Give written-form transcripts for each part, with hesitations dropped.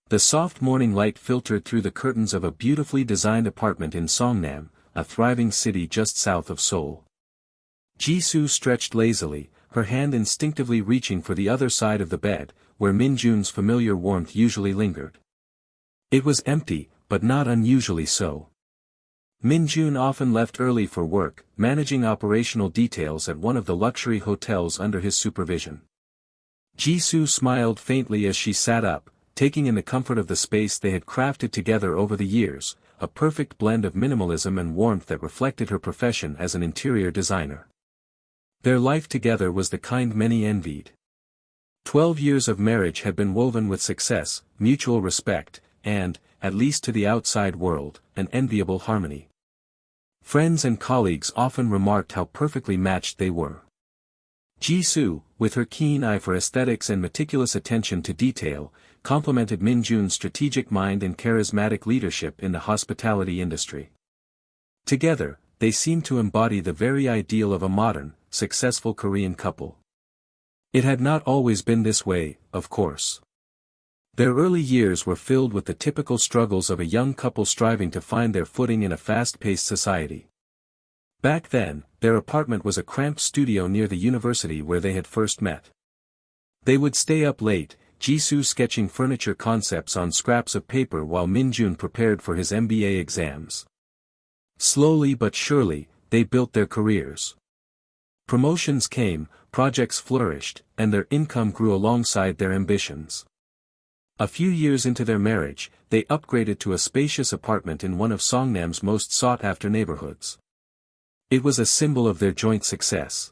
The soft morning light filtered through the curtains of a beautifully designed apartment in Songnam, a thriving city just south of Seoul. Jisoo stretched lazily, her hand instinctively reaching for the other side of the bed, where Minjun's familiar warmth usually lingered. It was empty, but not unusually so. Minjun often left early for work, managing operational details at one of the luxury hotels under his supervision. Jisoo smiled faintly as she sat up, taking in the comfort of the space they had crafted together over the years, a perfect blend of minimalism and warmth that reflected her profession as an interior designer. Their life together was the kind many envied. 12 years of marriage had been woven with success, mutual respect, and, at least to the outside world, an enviable harmony. Friends and colleagues often remarked how perfectly matched they were. Jisoo, with her keen eye for aesthetics and meticulous attention to detail, complemented Minjun's strategic mind and charismatic leadership in the hospitality industry. Together, they seemed to embody the very ideal of a modern, successful Korean couple. It had not always been this way, of course. Their early years were filled with the typical struggles of a young couple striving to find their footing in a fast-paced society. Back then, their apartment was a cramped studio near the university where they had first met. They would stay up late, Jisoo sketching furniture concepts on scraps of paper while Minjun prepared for his MBA exams. Slowly but surely, they built their careers. Promotions came, projects flourished, and their income grew alongside their ambitions. A few years into their marriage, they upgraded to a spacious apartment in one of Songnam's most sought-after neighborhoods. It was a symbol of their joint success.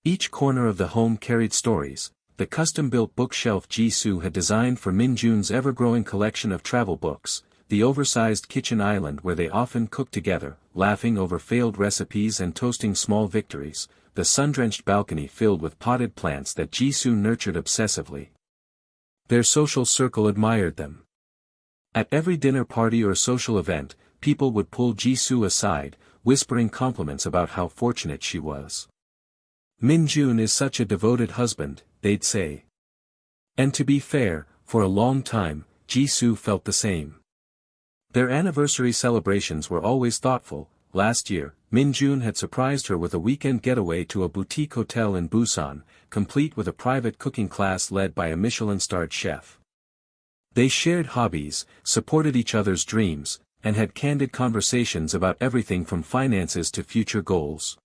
Each corner of the home carried stories. The custom-built bookshelf Jisoo had designed for Minjun's ever-growing collection of travel books, the oversized kitchen island where they often cooked together, laughing over failed recipes and toasting small victories, the sun-drenched balcony filled with potted plants that Jisoo nurtured obsessively. Their social circle admired them. At every dinner party or social event, people would pull Jisoo aside, whispering compliments about how fortunate she was. Minjun is such a devoted husband, they'd say. And to be fair, for a long time, Jisoo felt the same. Their anniversary celebrations were always thoughtful. Last year, Minjun had surprised her with a weekend getaway to a boutique hotel in Busan, complete with a private cooking class led by a Michelin-starred chef. They shared hobbies, supported each other's dreams, and had candid conversations about everything from finances to future goals.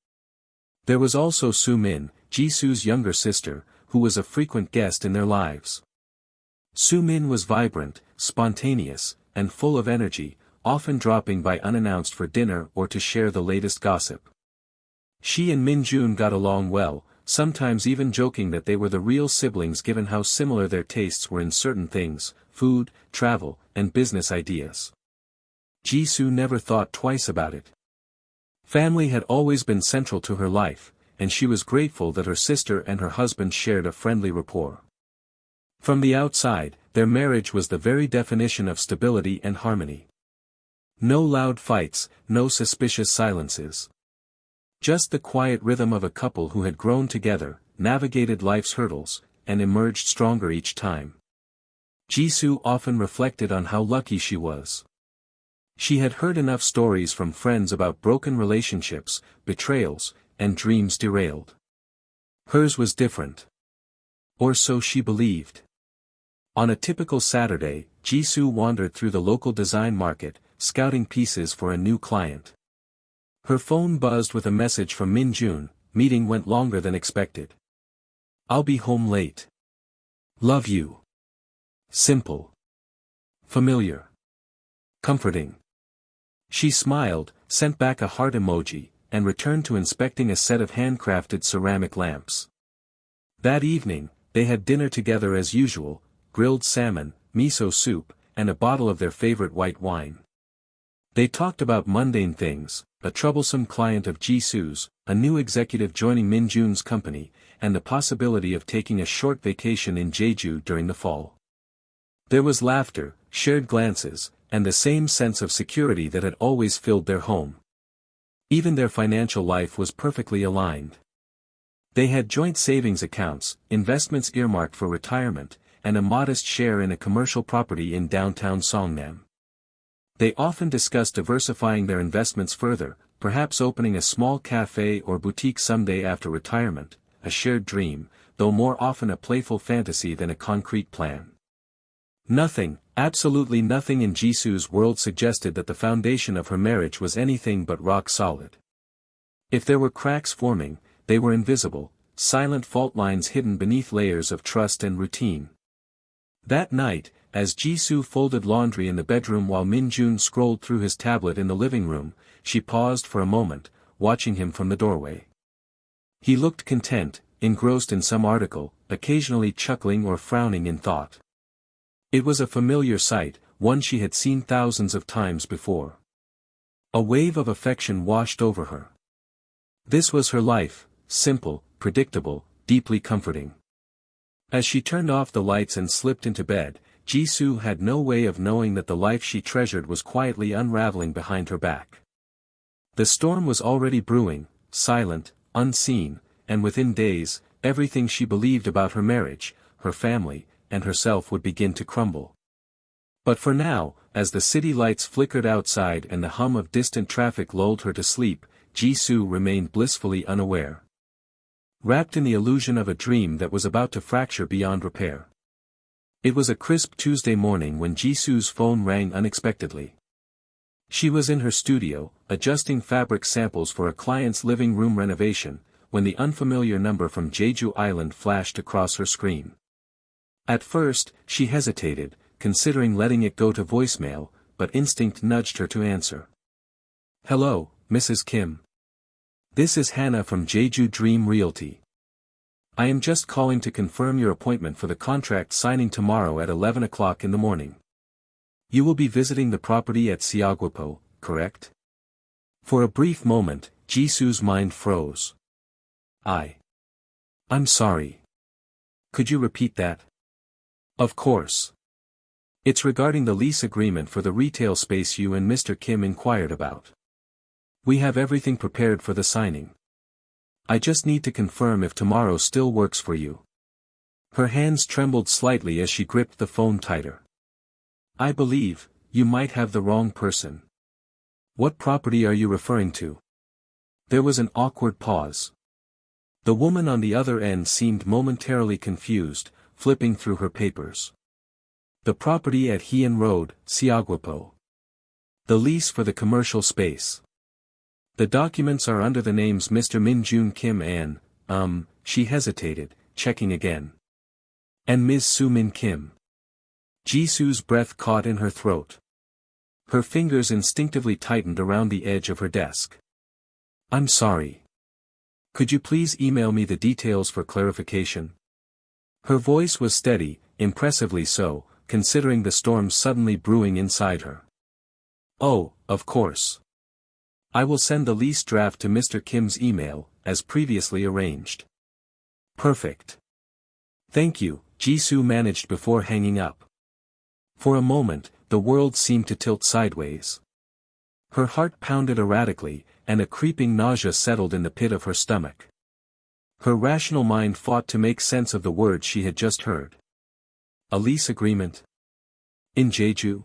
There was also Soo-min, Jisoo's younger sister, who was a frequent guest in their lives. Soo-min was vibrant, spontaneous, and full of energy, often dropping by unannounced for dinner or to share the latest gossip. She and Minjun got along well, sometimes even joking that they were the real siblings given how similar their tastes were in certain things, food, travel, and business ideas. Jisoo never thought twice about it. Family had always been central to her life, and she was grateful that her sister and her husband shared a friendly rapport. From the outside, their marriage was the very definition of stability and harmony. No loud fights, no suspicious silences. Just the quiet rhythm of a couple who had grown together, navigated life's hurdles, and emerged stronger each time. Jisoo often reflected on how lucky she was. She had heard enough stories from friends about broken relationships, betrayals, and dreams derailed. Hers was different. Or so she believed. On a typical Saturday, Jisoo wandered through the local design market, scouting pieces for a new client. Her phone buzzed with a message from Minjun. Meeting went longer than expected. I'll be home late. Love you. Simple. Familiar. Comforting. She smiled, sent back a heart emoji, and returned to inspecting a set of handcrafted ceramic lamps. That evening, they had dinner together as usual, grilled salmon, miso soup, and a bottle of their favorite white wine. They talked about mundane things, a troublesome client of Jisoo's, a new executive joining Minjun's company, and the possibility of taking a short vacation in Jeju during the fall. There was laughter, shared glances, and the same sense of security that had always filled their home. Even their financial life was perfectly aligned. They had joint savings accounts, investments earmarked for retirement, and a modest share in a commercial property in downtown Songnam. They often discuss diversifying their investments further, perhaps opening a small cafe or boutique someday after retirement, a shared dream, though more often a playful fantasy than a concrete plan. Nothing, absolutely nothing in Jisoo's world suggested that the foundation of her marriage was anything but rock solid. If there were cracks forming, they were invisible, silent fault lines hidden beneath layers of trust and routine. That night, as Jisoo folded laundry in the bedroom while Minjun scrolled through his tablet in the living room, she paused for a moment, watching him from the doorway. He looked content, engrossed in some article, occasionally chuckling or frowning in thought. It was a familiar sight, one she had seen thousands of times before. A wave of affection washed over her. This was her life, simple, predictable, deeply comforting. As she turned off the lights and slipped into bed, Jisoo had no way of knowing that the life she treasured was quietly unraveling behind her back. The storm was already brewing, silent, unseen, and within days, everything she believed about her marriage, her family, and herself would begin to crumble. But for now, as the city lights flickered outside and the hum of distant traffic lulled her to sleep, Jisoo remained blissfully unaware. Wrapped in the illusion of a dream that was about to fracture beyond repair. It was a crisp Tuesday morning when Jisoo's phone rang unexpectedly. She was in her studio, adjusting fabric samples for a client's living room renovation, when the unfamiliar number from Jeju Island flashed across her screen. At first, she hesitated, considering letting it go to voicemail, but instinct nudged her to answer. "Hello, Mrs. Kim. This is Hannah from Jeju Dream Realty. I am just calling to confirm your appointment for the contract signing tomorrow at 11 o'clock in the morning. You will be visiting the property at Siagwapo, correct?" For a brief moment, Jisoo's mind froze. I'm sorry. Could you repeat that? Of course. It's regarding the lease agreement for the retail space you and Mr. Kim inquired about. We have everything prepared for the signing. I just need to confirm if tomorrow still works for you. Her hands trembled slightly as she gripped the phone tighter. I believe, you might have the wrong person. What property are you referring to? There was an awkward pause. The woman on the other end seemed momentarily confused, flipping through her papers. The property at Heian Road, Siagwapo. The lease for the commercial space. The documents are under the names Mr. Minjun Kim and, she hesitated, checking again. And Ms. Soo-min Kim. Jisoo's breath caught in her throat. Her fingers instinctively tightened around the edge of her desk. I'm sorry. Could you please email me the details for clarification? Her voice was steady, impressively so, considering the storm suddenly brewing inside her. Oh, of course. I will send the lease draft to Mr. Kim's email, as previously arranged. Perfect. Thank you, Jisoo managed before hanging up. For a moment, the world seemed to tilt sideways. Her heart pounded erratically, and a creeping nausea settled in the pit of her stomach. Her rational mind fought to make sense of the words she had just heard. A lease agreement? In Jeju?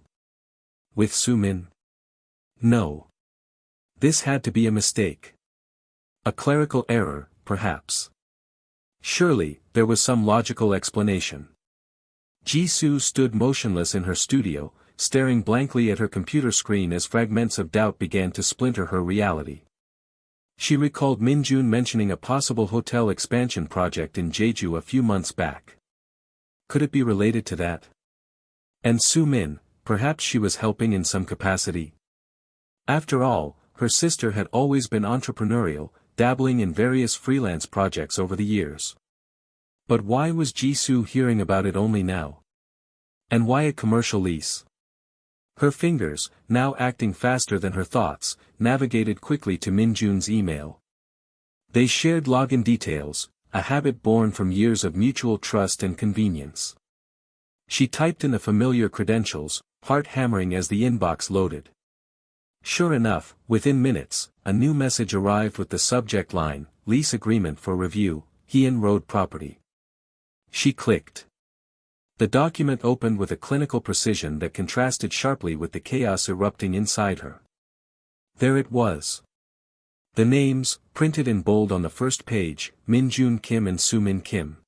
With Soo-min? No. This had to be a mistake. A clerical error, perhaps. Surely, there was some logical explanation. Jisoo stood motionless in her studio, staring blankly at her computer screen as fragments of doubt began to splinter her reality. She recalled Minjun mentioning a possible hotel expansion project in Jeju a few months back. Could it be related to that? And Soo-min, perhaps she was helping in some capacity? After all, her sister had always been entrepreneurial, dabbling in various freelance projects over the years. But why was Jisoo hearing about it only now? And why a commercial lease? Her fingers, now acting faster than her thoughts, navigated quickly to Minjun's email. They shared login details, a habit born from years of mutual trust and convenience. She typed in the familiar credentials, heart hammering as the inbox loaded. Sure enough, within minutes, a new message arrived with the subject line, Lease Agreement for Review, Heian Road Property. She clicked. The document opened with a clinical precision that contrasted sharply with the chaos erupting inside her. There it was. The names, printed in bold on the first page, Min-Jun Kim and Soo-Min Kim.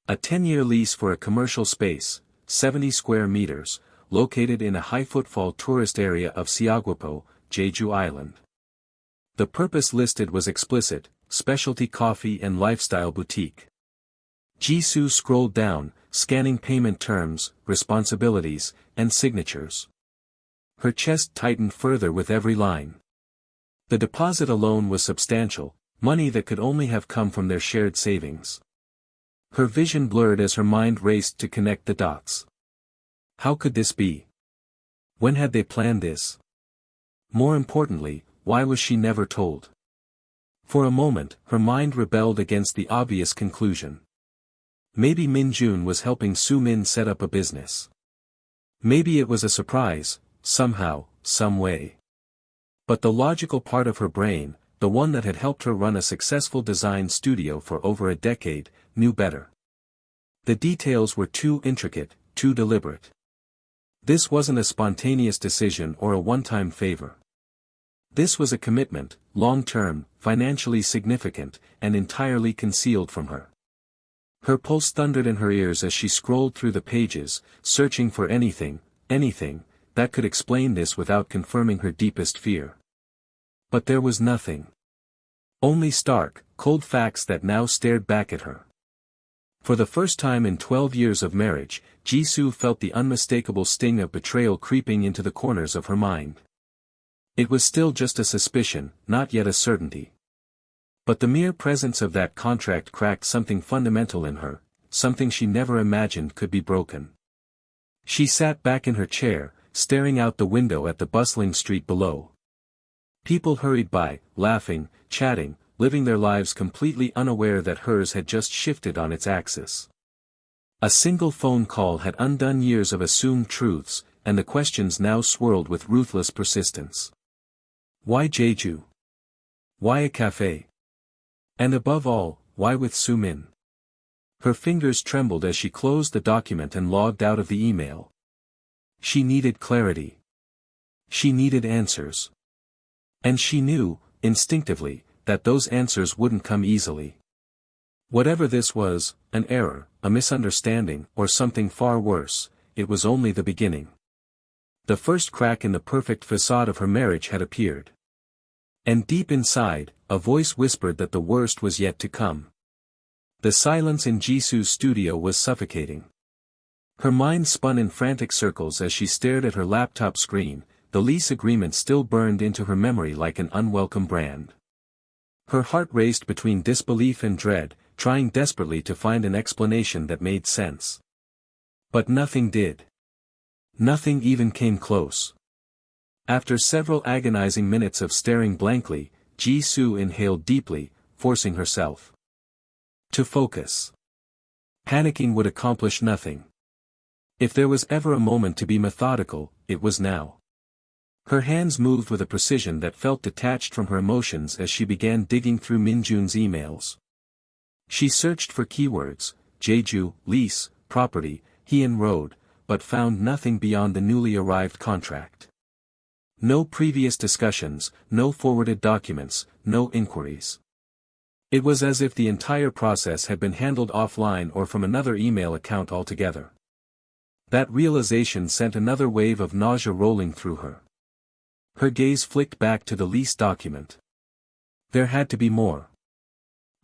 A 10-year lease for a commercial space, 70 square meters, located in a high-footfall tourist area of Siagwapo, Jeju Island. The purpose listed was explicit: specialty coffee and lifestyle boutique. Jisoo scrolled down, scanning payment terms, responsibilities, and signatures. Her chest tightened further with every line. The deposit alone was substantial, money that could only have come from their shared savings. Her vision blurred as her mind raced to connect the dots. How could this be? When had they planned this? More importantly, why was she never told? For a moment, her mind rebelled against the obvious conclusion. Maybe Min-Jun was helping Soo-Min set up a business. Maybe it was a surprise, somehow, some way. But the logical part of her brain, the one that had helped her run a successful design studio for over a decade, knew better. The details were too intricate, too deliberate. This wasn't a spontaneous decision or a one-time favor. This was a commitment, long-term, financially significant, and entirely concealed from her. Her pulse thundered in her ears as she scrolled through the pages, searching for anything, that could explain this without confirming her deepest fear. But there was nothing. Only stark, cold facts that now stared back at her. For the first time in 12 years of marriage, Jisoo felt the unmistakable sting of betrayal creeping into the corners of her mind. It was still just a suspicion, not yet a certainty. But the mere presence of that contract cracked something fundamental in her, something she never imagined could be broken. She sat back in her chair, staring out the window at the bustling street below. People hurried by, laughing, chatting, living their lives completely unaware that hers had just shifted on its axis. A single phone call had undone years of assumed truths, and the questions now swirled with ruthless persistence. Why Jeju? Why a cafe? And above all, why with Soo-Min? Her fingers trembled as she closed the document and logged out of the email. She needed clarity. She needed answers. And she knew, instinctively, that those answers wouldn't come easily. Whatever this was, an error, a misunderstanding, or something far worse, it was only the beginning. The first crack in the perfect facade of her marriage had appeared. And deep inside, a voice whispered that the worst was yet to come. The silence in Jisoo's studio was suffocating. Her mind spun in frantic circles as she stared at her laptop screen, the lease agreement still burned into her memory like an unwelcome brand. Her heart raced between disbelief and dread, trying desperately to find an explanation that made sense. But nothing did. Nothing even came close. After several agonizing minutes of staring blankly, Jisoo inhaled deeply, forcing herself to focus. Panicking would accomplish nothing. If there was ever a moment to be methodical, it was now. Her hands moved with a precision that felt detached from her emotions as she began digging through Min-Jun's emails. She searched for keywords: Jeju, lease, property, Heian Road, but found nothing beyond the newly arrived contract. No previous discussions, no forwarded documents, no inquiries. It was as if the entire process had been handled offline or from another email account altogether. That realization sent another wave of nausea rolling through her. Her gaze flicked back to the lease document. There had to be more.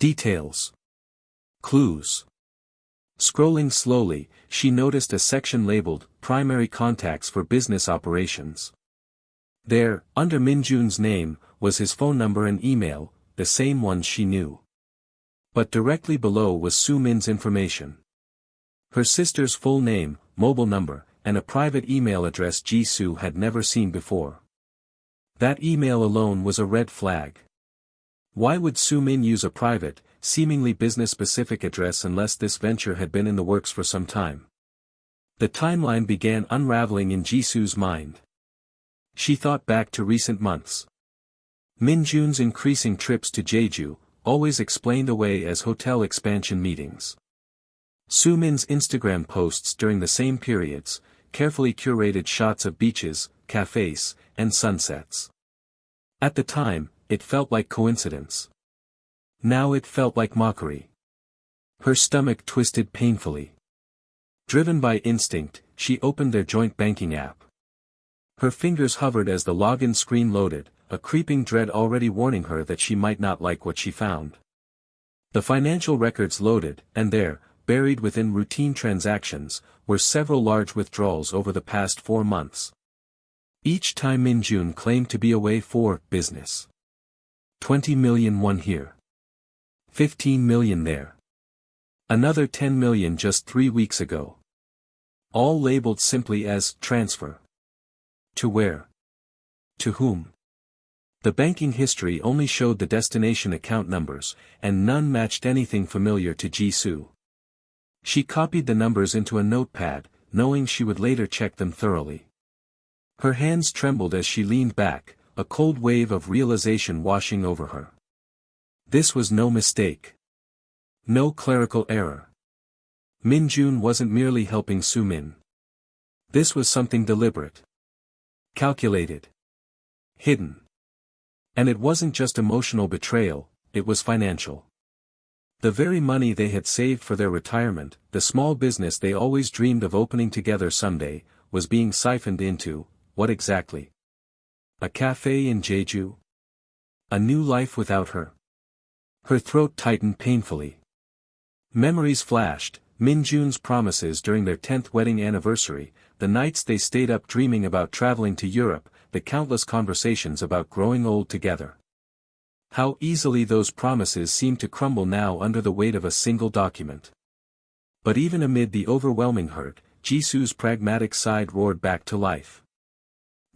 Details. Clues. Scrolling slowly, she noticed a section labeled, Primary Contacts for Business Operations. There, under Min-Jun's name, was his phone number and email, the same ones she knew. But directly below was Soo-Min's information. Her sister's full name, mobile number, and a private email address Jisoo had never seen before. That email alone was a red flag. Why would Soo-Min use a private, seemingly business-specific address unless this venture had been in the works for some time? The timeline began unraveling in Jisoo's mind. She thought back to recent months. Min-Jun's increasing trips to Jeju, always explained away as hotel expansion meetings. Su Min's Instagram posts during the same periods, carefully curated shots of beaches, cafes, and sunsets. At the time, it felt like coincidence. Now it felt like mockery. Her stomach twisted painfully. Driven by instinct, she opened their joint banking app. Her fingers hovered as the login screen loaded, a creeping dread already warning her that she might not like what she found. The financial records loaded, and there, buried within routine transactions, were several large withdrawals over the past 4 months. Each time Minjun claimed to be away for business. 20 million won here. 15 million there. Another 10 million just 3 weeks ago. All labeled simply as transfer. To where? To whom? The banking history only showed the destination account numbers, and none matched anything familiar to Jisoo. She copied the numbers into a notepad, knowing she would later check them thoroughly. Her hands trembled as she leaned back, a cold wave of realization washing over her. This was no mistake. No clerical error. Minjun wasn't merely helping Su Min. This was something deliberate. Calculated. Hidden. And it wasn't just emotional betrayal, it was financial. The very money they had saved for their retirement, the small business they always dreamed of opening together someday, was being siphoned into, what exactly? A cafe in Jeju? A new life without her? Her throat tightened painfully. Memories flashed, Minjun's promises during their 10th wedding anniversary, the nights they stayed up dreaming about traveling to Europe, the countless conversations about growing old together. How easily those promises seemed to crumble now under the weight of a single document. But even amid the overwhelming hurt, Jisoo's pragmatic side roared back to life.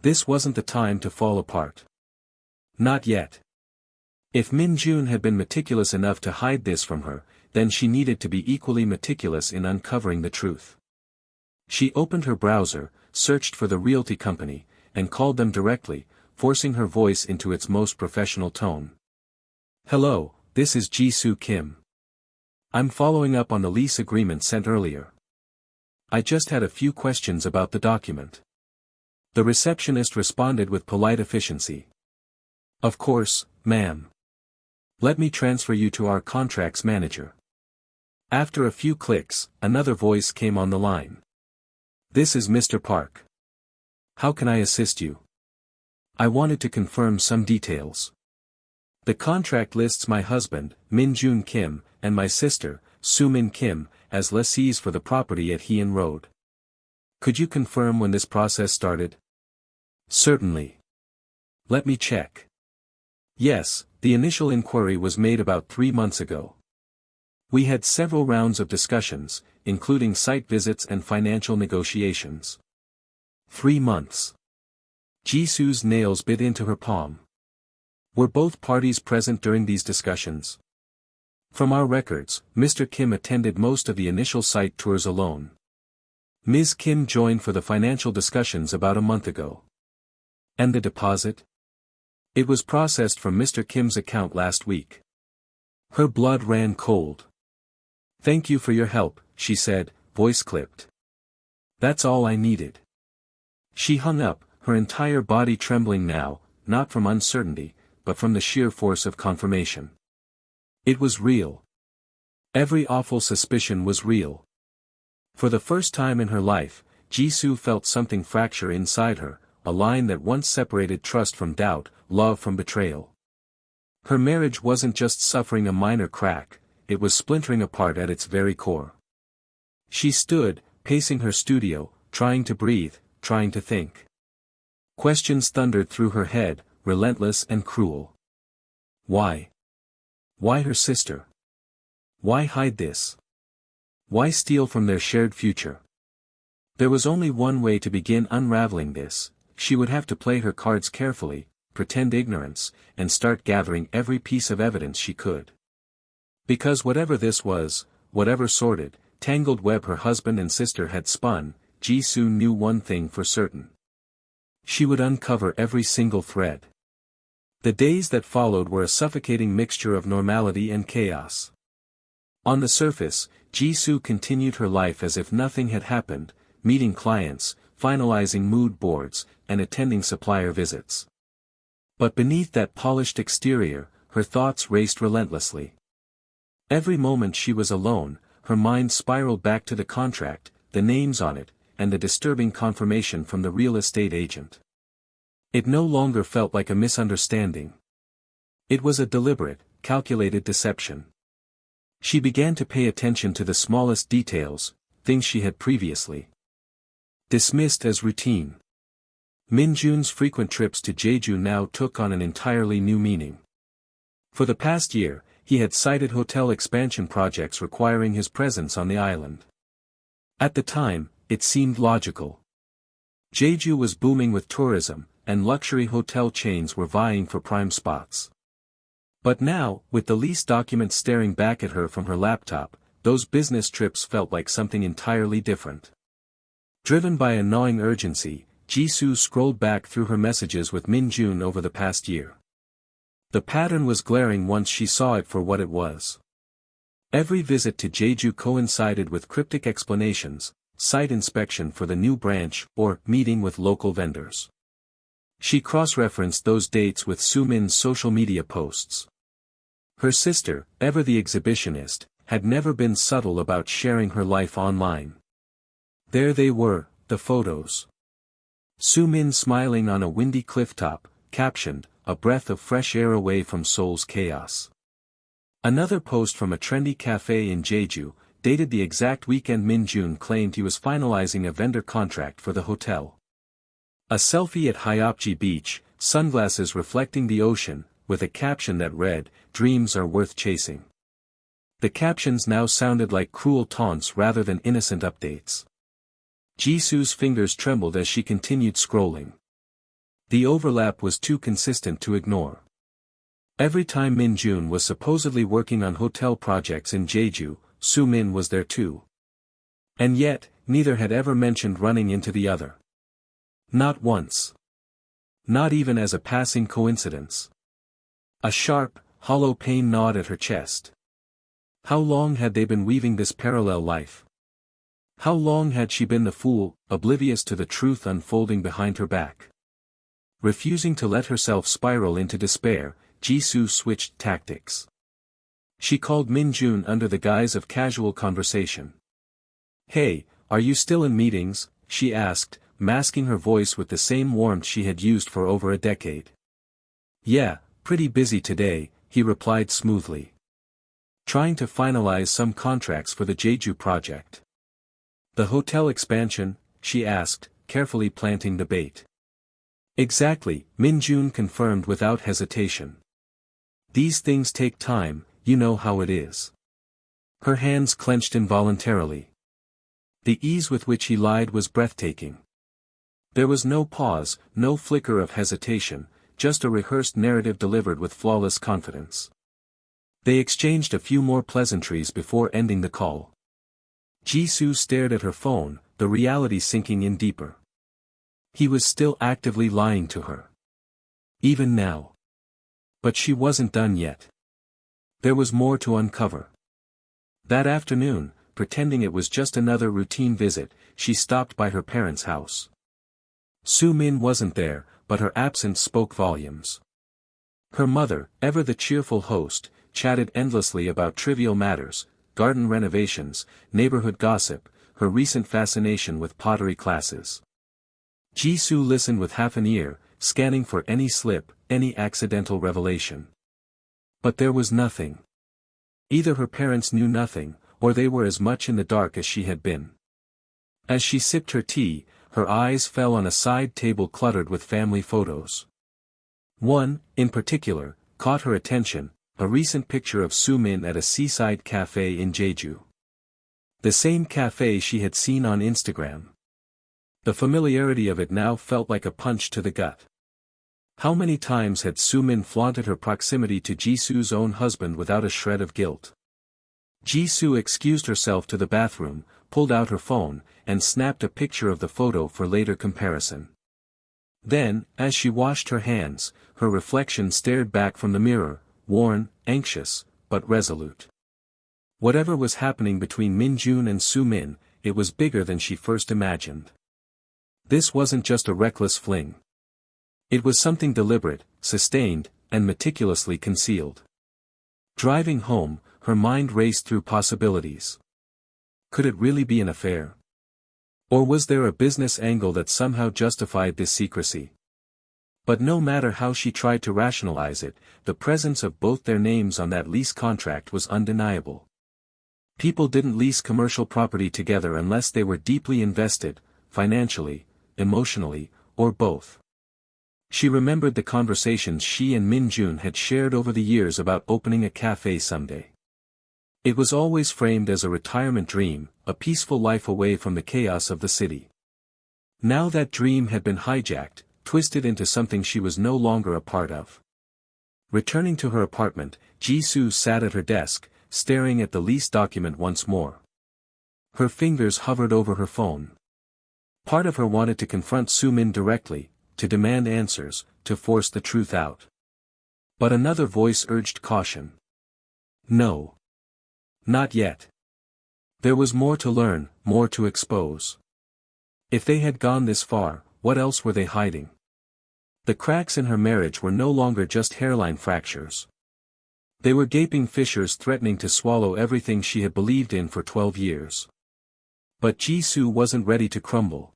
This wasn't the time to fall apart. Not yet. If Minjun had been meticulous enough to hide this from her, then she needed to be equally meticulous in uncovering the truth. She opened her browser, searched for the realty company, and called them directly, forcing her voice into its most professional tone. Hello, this is Jisoo Kim. I'm following up on the lease agreement sent earlier. I just had a few questions about the document. The receptionist responded with polite efficiency. Of course, ma'am. Let me transfer you to our contracts manager. After a few clicks, another voice came on the line. This is Mr. Park. How can I assist you? I wanted to confirm some details. The contract lists my husband, Minjun Kim, and my sister, Su Min Kim, as lessees for the property at Heian Road. Could you confirm when this process started? Certainly. Let me check. Yes, the initial inquiry was made about 3 months ago. We had several rounds of discussions, including site visits and financial negotiations. 3 months. Jisoo's nails bit into her palm. Were both parties present during these discussions? From our records, Mr. Kim attended most of the initial site tours alone. Ms. Kim joined for the financial discussions about a month ago. And the deposit? It was processed from Mr. Kim's account last week. Her blood ran cold. Thank you for your help, she said, voice clipped. That's all I needed. She hung up, her entire body trembling now, not from uncertainty, but from the sheer force of confirmation. It was real. Every awful suspicion was real. For the first time in her life, Jisoo felt something fracture inside her, a line that once separated trust from doubt, love from betrayal. Her marriage wasn't just suffering a minor crack, it was splintering apart at its very core. She stood, pacing her studio, trying to breathe, trying to think. Questions thundered through her head, relentless and cruel. Why? Why her sister? Why hide this? Why steal from their shared future? There was only one way to begin unraveling this. She would have to play her cards carefully, pretend ignorance, and start gathering every piece of evidence she could. Because whatever this was, whatever sordid, tangled web her husband and sister had spun, Jisoo knew one thing for certain. She would uncover every single thread. The days that followed were a suffocating mixture of normality and chaos. On the surface, Jisoo continued her life as if nothing had happened, meeting clients, finalizing mood boards, and attending supplier visits. But beneath that polished exterior, her thoughts raced relentlessly. Every moment she was alone, her mind spiraled back to the contract, the names on it, and the disturbing confirmation from the real estate agent. It no longer felt like a misunderstanding. It was a deliberate, calculated deception. She began to pay attention to the smallest details, things she had previously dismissed as routine. Minjun's frequent trips to Jeju now took on an entirely new meaning. For the past year, he had cited hotel expansion projects requiring his presence on the island. At the time, it seemed logical. Jeju was booming with tourism, and luxury hotel chains were vying for prime spots. But now, with the lease documents staring back at her from her laptop, those business trips felt like something entirely different. Driven by a gnawing urgency, Jisoo scrolled back through her messages with Minjun over the past year. The pattern was glaring once she saw it for what it was. Every visit to Jeju coincided with cryptic explanations, site inspection for the new branch, or meeting with local vendors. She cross-referenced those dates with Sumin's social media posts. Her sister, ever the exhibitionist, had never been subtle about sharing her life online. There they were, the photos. Sumin smiling on a windy clifftop, captioned, "A breath of fresh air away from Seoul's chaos." Another post from a trendy cafe in Jeju, dated the exact weekend Minjun claimed he was finalizing a vendor contract for the hotel. A selfie at Hyopji Beach, sunglasses reflecting the ocean, with a caption that read, "Dreams are worth chasing." The captions now sounded like cruel taunts rather than innocent updates. Jisoo's fingers trembled as she continued scrolling. The overlap was too consistent to ignore. Every time Minjun was supposedly working on hotel projects in Jeju, Sumin was there too. And yet, neither had ever mentioned running into the other. Not once. Not even as a passing coincidence. A sharp, hollow pain gnawed at her chest. How long had they been weaving this parallel life? How long had she been the fool, oblivious to the truth unfolding behind her back? Refusing to let herself spiral into despair, Jisoo switched tactics. She called Minjun under the guise of casual conversation. "Hey, are you still in meetings?" she asked, masking her voice with the same warmth she had used for over a decade. "Yeah, pretty busy today," he replied smoothly. "Trying to finalize some contracts for the Jeju project." "The hotel expansion?" she asked, carefully planting the bait. "Exactly," Minjun confirmed without hesitation. "These things take time, you know how it is." Her hands clenched involuntarily. The ease with which he lied was breathtaking. There was no pause, no flicker of hesitation, just a rehearsed narrative delivered with flawless confidence. They exchanged a few more pleasantries before ending the call. Jisoo stared at her phone, the reality sinking in deeper. He was still actively lying to her. Even now. But she wasn't done yet. There was more to uncover. That afternoon, pretending it was just another routine visit, she stopped by her parents' house. Sumin wasn't there, but her absence spoke volumes. Her mother, ever the cheerful host, chatted endlessly about trivial matters, garden renovations, neighborhood gossip, her recent fascination with pottery classes. Jisoo listened with half an ear, scanning for any slip, any accidental revelation. But there was nothing. Either her parents knew nothing, or they were as much in the dark as she had been. As she sipped her tea, her eyes fell on a side table cluttered with family photos. One, in particular, caught her attention, a recent picture of Sumin at a seaside cafe in Jeju. The same cafe she had seen on Instagram. The familiarity of it now felt like a punch to the gut. How many times had Sumin flaunted her proximity to Jisoo's own husband without a shred of guilt? Jisoo excused herself to the bathroom, pulled out her phone, and snapped a picture of the photo for later comparison. Then, as she washed her hands, her reflection stared back from the mirror, worn, anxious, but resolute. Whatever was happening between Min-jun and Su-min, it was bigger than she first imagined. This wasn't just a reckless fling. It was something deliberate, sustained, and meticulously concealed. Driving home, her mind raced through possibilities. Could it really be an affair? Or was there a business angle that somehow justified this secrecy? But no matter how she tried to rationalize it, the presence of both their names on that lease contract was undeniable. People didn't lease commercial property together unless they were deeply invested, financially, emotionally, or both. She remembered the conversations she and Min-jun had shared over the years about opening a cafe someday. It was always framed as a retirement dream, a peaceful life away from the chaos of the city. Now that dream had been hijacked, twisted into something she was no longer a part of. Returning to her apartment, Jisoo sat at her desk, staring at the lease document once more. Her fingers hovered over her phone. Part of her wanted to confront Su-min directly, to demand answers, to force the truth out. But another voice urged caution. No. Not yet. There was more to learn, more to expose. If they had gone this far, what else were they hiding? The cracks in her marriage were no longer just hairline fractures. They were gaping fissures threatening to swallow everything she had believed in for 12 years. But Jisoo wasn't ready to crumble.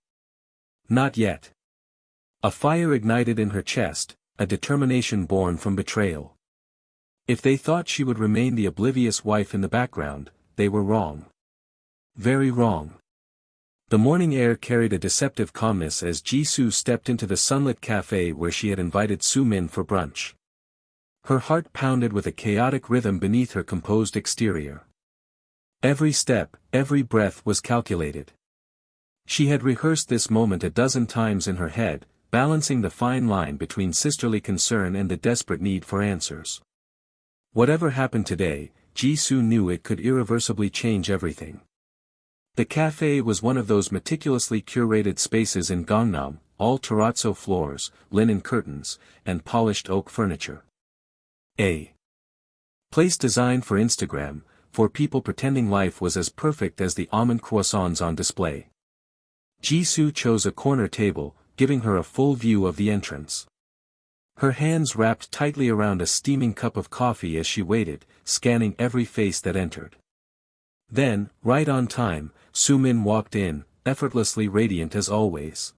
Not yet. A fire ignited in her chest, a determination born from betrayal. If they thought she would remain the oblivious wife in the background, they were wrong. Very wrong. The morning air carried a deceptive calmness as Jisoo stepped into the sunlit cafe where she had invited Su-min for brunch. Her heart pounded with a chaotic rhythm beneath her composed exterior. Every step, every breath was calculated. She had rehearsed this moment a dozen times in her head, balancing the fine line between sisterly concern and the desperate need for answers. Whatever happened today, Jisoo knew it could irreversibly change everything. The cafe was one of those meticulously curated spaces in Gangnam, all terrazzo floors, linen curtains, and polished oak furniture. A place designed for Instagram, for people pretending life was as perfect as the almond croissants on display. Jisoo chose a corner table, giving her a full view of the entrance. Her hands wrapped tightly around a steaming cup of coffee as she waited, scanning every face that entered. Then, right on time, Su-min walked in, effortlessly radiant as always.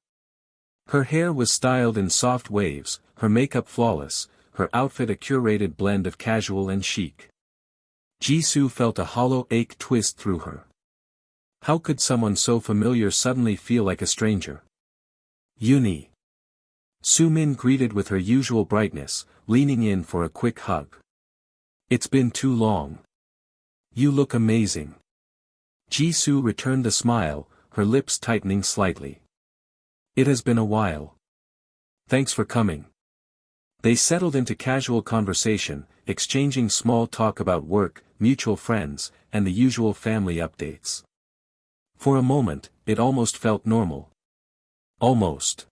Her hair was styled in soft waves, her makeup flawless, her outfit a curated blend of casual and chic. Jisoo felt a hollow ache twist through her. How could someone so familiar suddenly feel like a stranger? Uni. Su-min greeted with her usual brightness, leaning in for a quick hug. It's been too long. You look amazing. Jisoo returned the smile, her lips tightening slightly. It has been a while. Thanks for coming. They settled into casual conversation, exchanging small talk about work, mutual friends, and the usual family updates. For a moment, it almost felt normal. Almost.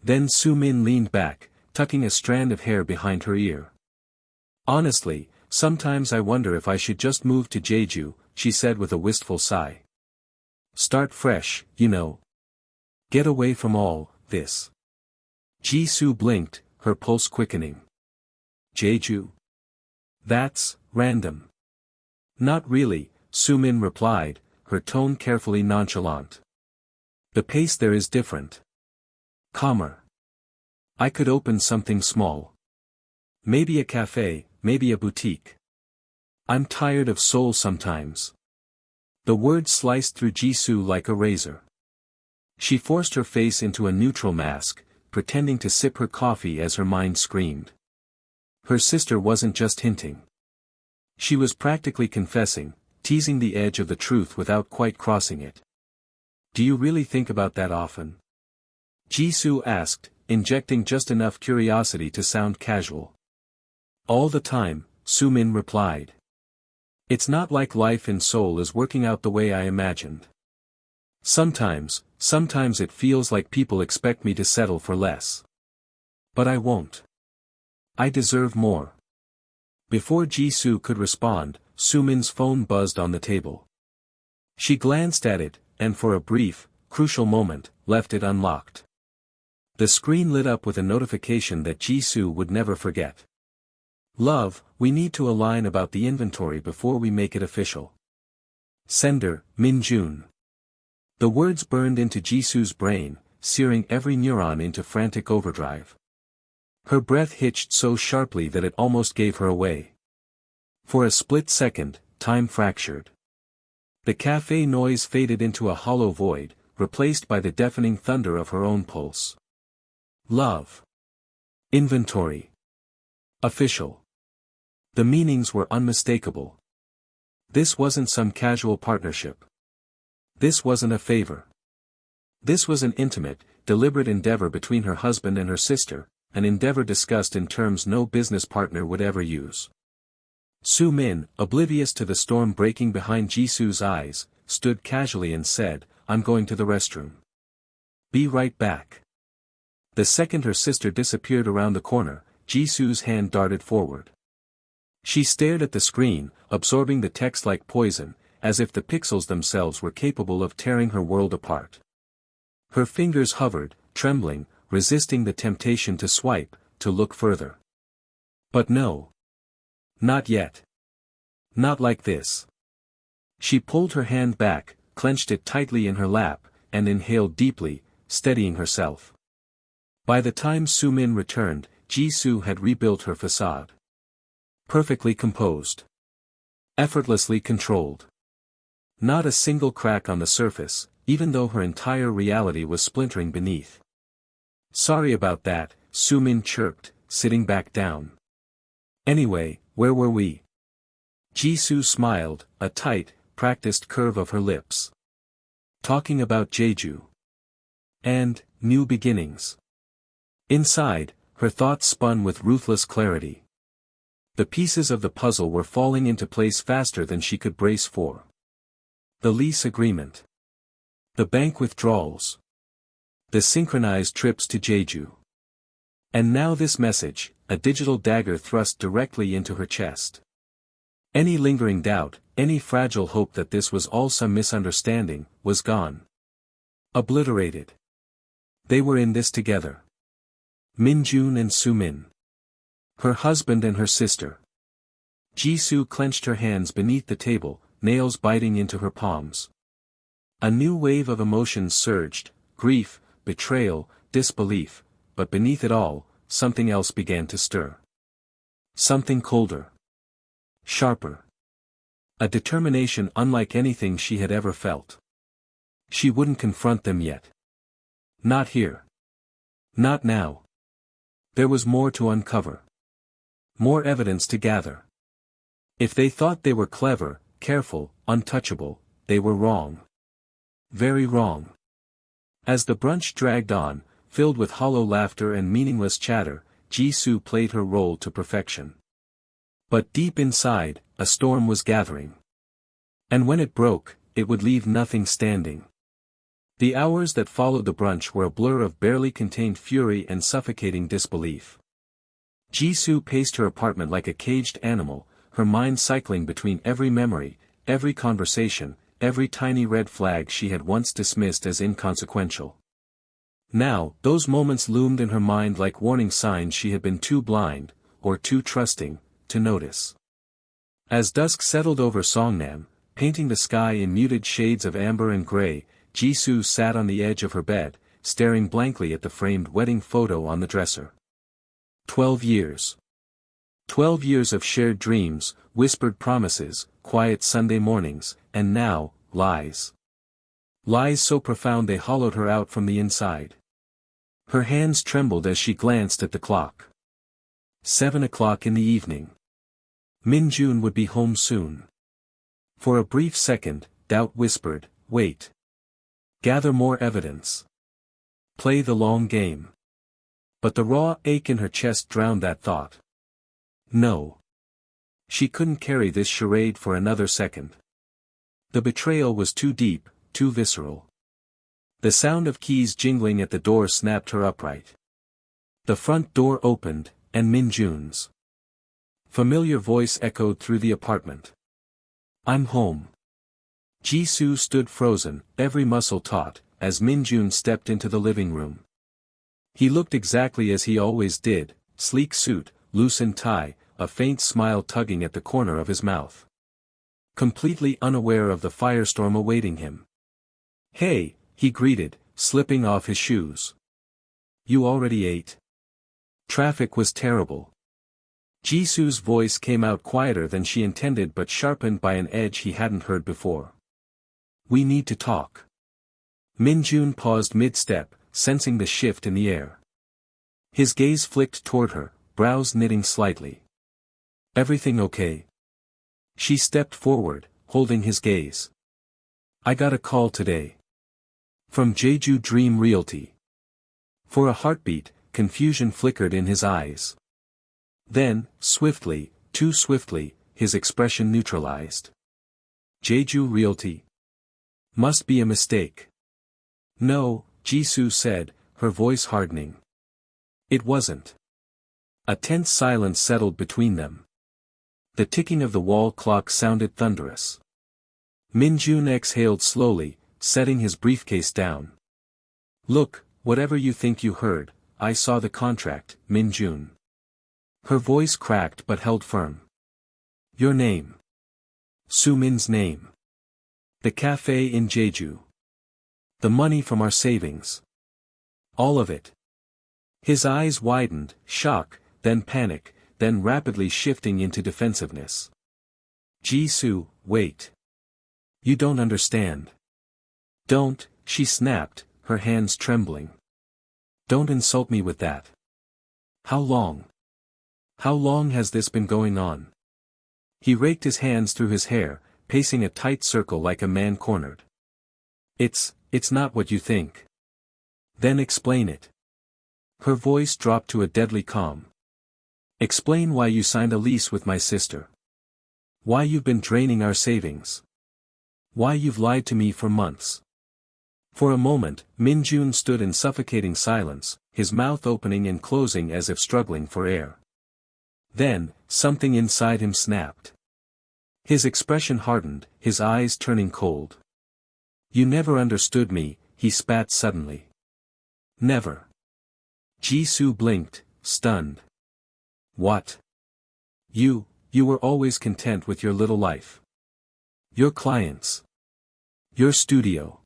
Then Su-min leaned back, tucking a strand of hair behind her ear. Honestly, sometimes I wonder if I should just move to Jeju, she said with a wistful sigh. Start fresh, you know. Get away from all this. Jisoo blinked, her pulse quickening. Jeju? That's random. Not really, Su-min replied, her tone carefully nonchalant. The pace there is different. Calmer. I could open something small. Maybe a cafe, maybe a boutique. I'm tired of Seoul sometimes. The word sliced through Jisoo like a razor. She forced her face into a neutral mask, pretending to sip her coffee as her mind screamed. Her sister wasn't just hinting. She was practically confessing, teasing the edge of the truth without quite crossing it. Do you really think about that often? Jisoo asked, injecting just enough curiosity to sound casual. All the time, Su-min replied. It's not like life in Seoul is working out the way I imagined. Sometimes it feels like people expect me to settle for less. But I won't. I deserve more. Before Jisoo could respond, Sumin's phone buzzed on the table. She glanced at it, and for a brief, crucial moment, left it unlocked. The screen lit up with a notification that Jisoo would never forget. Love, we need to align about the inventory before we make it official. Sender, Minjun. The words burned into Jisoo's brain, searing every neuron into frantic overdrive. Her breath hitched so sharply that it almost gave her away. For a split second, time fractured. The cafe noise faded into a hollow void, replaced by the deafening thunder of her own pulse. Love. Inventory. Official. The meanings were unmistakable. This wasn't some casual partnership. This wasn't a favor. This was an intimate, deliberate endeavor between her husband and her sister, an endeavor discussed in terms no business partner would ever use. Sumin, oblivious to the storm breaking behind Jisoo's eyes, stood casually and said, "I'm going to the restroom. Be right back." The second her sister disappeared around the corner, Jisoo's hand darted forward. She stared at the screen, absorbing the text like poison, as if the pixels themselves were capable of tearing her world apart. Her fingers hovered, trembling, resisting the temptation to swipe, to look further. But no. Not yet. Not like this. She pulled her hand back, clenched it tightly in her lap, and inhaled deeply, steadying herself. By the time Sumin returned, Jisoo had rebuilt her facade. Perfectly composed. Effortlessly controlled. Not a single crack on the surface, even though her entire reality was splintering beneath. "Sorry about that," Sumin chirped, sitting back down. "Anyway, where were we?" Jisoo smiled, a tight, practiced curve of her lips. "Talking about Jeju. And, new beginnings." Inside, her thoughts spun with ruthless clarity. The pieces of the puzzle were falling into place faster than she could brace for. The lease agreement. The bank withdrawals. The synchronized trips to Jeju. And now this message, a digital dagger thrust directly into her chest. Any lingering doubt, any fragile hope that this was all some misunderstanding, was gone. Obliterated. They were in this together. Minjun and Sumin. Her husband and her sister. Jisoo clenched her hands beneath the table, nails biting into her palms. A new wave of emotions surged, grief, betrayal, disbelief, but beneath it all, something else began to stir. Something colder. Sharper. A determination unlike anything she had ever felt. She wouldn't confront them yet. Not here. Not now. There was more to uncover. More evidence to gather. If they thought they were clever, careful, untouchable, they were wrong. Very wrong. As the brunch dragged on, filled with hollow laughter and meaningless chatter, Jisoo played her role to perfection. But deep inside, a storm was gathering. And when it broke, it would leave nothing standing. The hours that followed the brunch were a blur of barely contained fury and suffocating disbelief. Jisoo paced her apartment like a caged animal, her mind cycling between every memory, every conversation, every tiny red flag she had once dismissed as inconsequential. Now, those moments loomed in her mind like warning signs she had been too blind, or too trusting, to notice. As dusk settled over Songnam, painting the sky in muted shades of amber and gray, Jisoo sat on the edge of her bed, staring blankly at the framed wedding photo on the dresser. 12 years. 12 years of shared dreams, whispered promises, quiet Sunday mornings, and now, lies. Lies so profound they hollowed her out from the inside. Her hands trembled as she glanced at the clock. 7 o'clock in the evening. Minjun would be home soon. For a brief second, doubt whispered, wait. Gather more evidence. Play the long game. But the raw ache in her chest drowned that thought. No. She couldn't carry this charade for another second. The betrayal was too deep, too visceral. The sound of keys jingling at the door snapped her upright. The front door opened, and Minjun's familiar voice echoed through the apartment. I'm home. Jisoo stood frozen, every muscle taut, as Minjun stepped into the living room. He looked exactly as he always did, sleek suit, loosened tie, a faint smile tugging at the corner of his mouth. Completely unaware of the firestorm awaiting him. "Hey," he greeted, slipping off his shoes. "You already ate?" Traffic was terrible. Jisoo's voice came out quieter than she intended but sharpened by an edge he hadn't heard before. "We need to talk." Minjun paused mid-step, sensing the shift in the air. His gaze flicked toward her, brows knitting slightly. "Everything okay?" She stepped forward, holding his gaze. "I got a call today. From Jeju Dream Realty." For a heartbeat, confusion flickered in his eyes. Then, swiftly, too swiftly, his expression neutralized. "Jeju Realty? Must be a mistake." "No," Jisoo said, her voice hardening. "It wasn't." A tense silence settled between them. The ticking of the wall clock sounded thunderous. Minjun exhaled slowly, setting his briefcase down. "Look, whatever you think you heard, I saw the contract, Minjun." Her voice cracked but held firm. "Your name?" "Sumin's name." "The cafe in Jeju." "The money from our savings." "All of it." His eyes widened, shock, then panic, then rapidly shifting into defensiveness. "Jisoo, wait. You don't understand." "Don't," she snapped, her hands trembling. "Don't insult me with that. How long? How long has this been going on?" He raked his hands through his hair, pacing a tight circle like a man cornered. It's not what you think." "Then explain it." Her voice dropped to a deadly calm. "Explain why you signed a lease with my sister. Why you've been draining our savings. Why you've lied to me for months." For a moment, Minjun stood in suffocating silence, his mouth opening and closing as if struggling for air. Then, something inside him snapped. His expression hardened, his eyes turning cold. "You never understood me," he spat suddenly. "Never." Jisoo blinked, stunned. "What? You were always content with your little life. Your clients. Your studio.